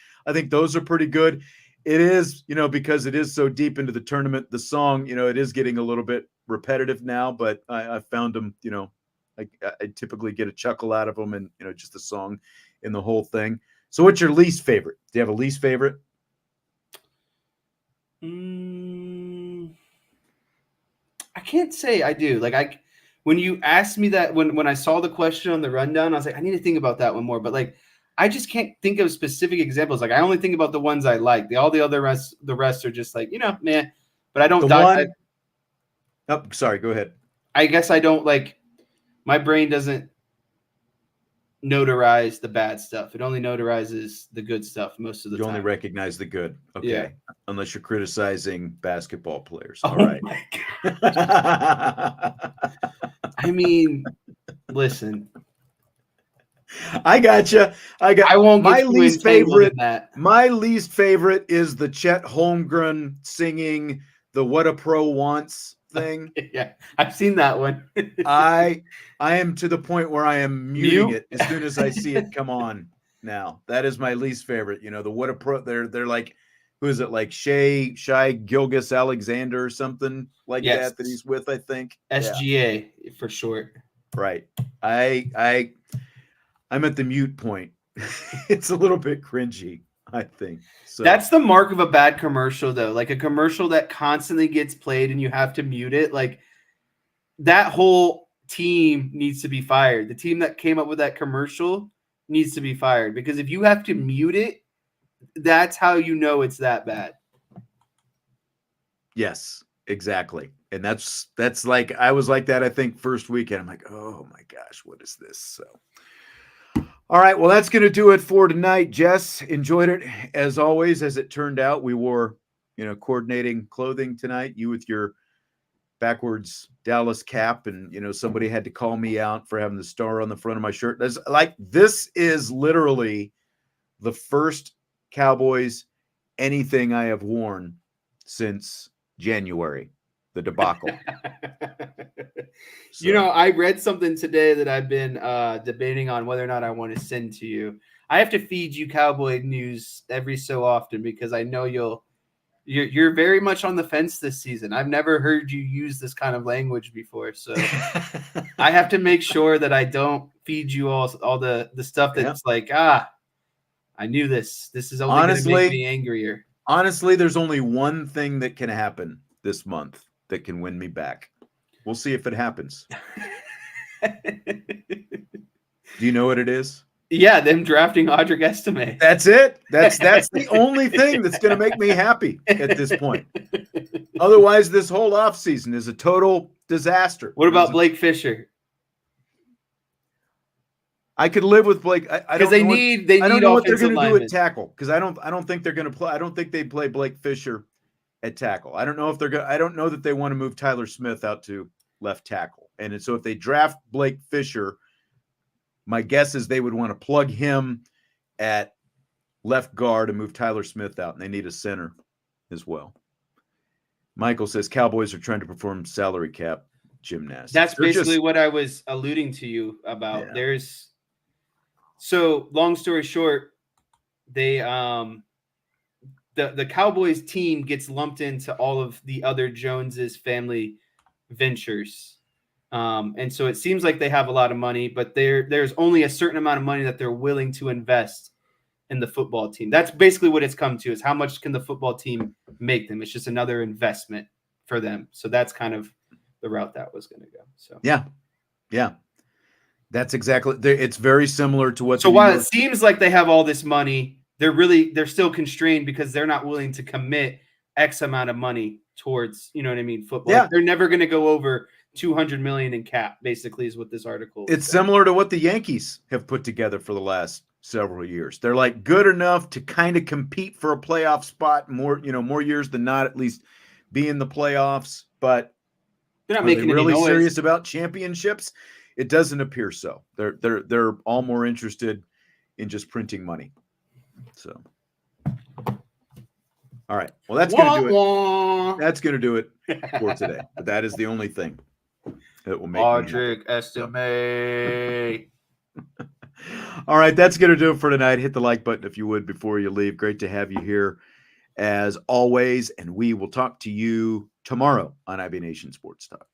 those are pretty good. It is, you know, because it is so deep into the tournament, the song, you know, it is getting a little bit repetitive now, but I found them, you know, I typically get a chuckle out of them, and, you know, just the song and the whole thing. So what's your least favorite? Do you have a least favorite? I can't say I do. Like when you asked me that, when I saw the question on the rundown, I was like, I need to think about that one more. But like, I just can't think of specific examples. Like I only think about the ones I like. All the rest are just like, you know, man. But I don't. Oh, sorry. Go ahead. I guess I don't like. My brain doesn't notarize the bad stuff. It only notarizes the good stuff most of the time. You only recognize the good. Okay. Yeah. Unless you're criticizing basketball players. Oh, all right. My God. I mean, listen. I gotcha. I won't get my too least entangled in favorite. that. My least favorite is the Chet Holmgren singing the "What a Pro Wants" thing. Yeah, I've seen that one. I am to the point where I am muting it as soon as I see it come on. Now that is my least favorite. You know, the "What a Pro." They're like, who is it? Like Shai Gilgeous Alexander or something like that he's with. I think SGA for short. Right. I'm at the mute point. It's a little bit cringy, I think. So that's the mark of a bad commercial, though. Like a commercial that constantly gets played and you have to mute it. Like that whole team needs to be fired. The team that came up with that commercial needs to be fired, because if you have to mute it, that's how you know it's that bad. Yes, exactly. And that's like, I was like that, I think, first weekend. I'm like, oh my gosh, what is this? So all right, well, that's going to do it for tonight. Jess, enjoyed it as always. As it turned out, we wore, you know, coordinating clothing tonight. You with your backwards Dallas cap, and, you know, somebody had to call me out for having the star on the front of my shirt. This is literally the first Cowboys anything I have worn since January, the debacle. So. You know, I read something today that I've been debating on whether or not I want to send to you. I have to feed you Cowboy news every so often, because I know you're very much on the fence this season. I've never heard you use this kind of language before, so I have to make sure that I don't feed you all the stuff that's like, I knew this. This is only going to make me angrier. Honestly, there's only one thing that can happen this month that can win me back. We'll see if it happens. Do you know what it is? Yeah, them drafting Audric Estime. That's it. That's the only thing that's going to make me happy at this point. Otherwise, this whole offseason is a total disaster. What about Blake Fisher? I could live with Blake. I don't know what they're going to do at tackle, because I don't think they're going to play. I don't think they play Blake Fisher at tackle. I don't know if they're going. I don't know that they want to move Tyler Smith out to left tackle. And so if they draft Blake Fisher, my guess is they would want to plug him at left guard and move Tyler Smith out, and they need a center as well. Michael says Cowboys are trying to perform salary cap gymnastics. That's basically what I was alluding to you about. Yeah. So long story short, they the Cowboys team gets lumped into all of the other Joneses family ventures. And so it seems like they have a lot of money, but there's only a certain amount of money that they're willing to invest in the football team. That's basically what it's come to, is how much can the football team make them? It's just another investment for them. So that's kind of the route that was going to go. So yeah, that's exactly. It's very similar to what. So while it seems like they have all this money, they're still constrained because they're not willing to commit X amount of money towards, you know what I mean, football. Yeah. Like they're never going to go over $200 million in cap, basically, is what this article is. It's similar to what the Yankees have put together for the last several years. They're like good enough to kind of compete for a playoff spot more years than not, at least be in the playoffs, but They're not are they making really any noise. serious about championships? It doesn't appear so. They're all more interested in just printing money. So, all right. Well, that's going to do it. That's going to do it for today. But that is the only thing that will make Audric estimate. All right, that's going to do it for tonight. Hit the like button if you would before you leave. Great to have you here as always, and we will talk to you tomorrow on IB Nation Sports Talk.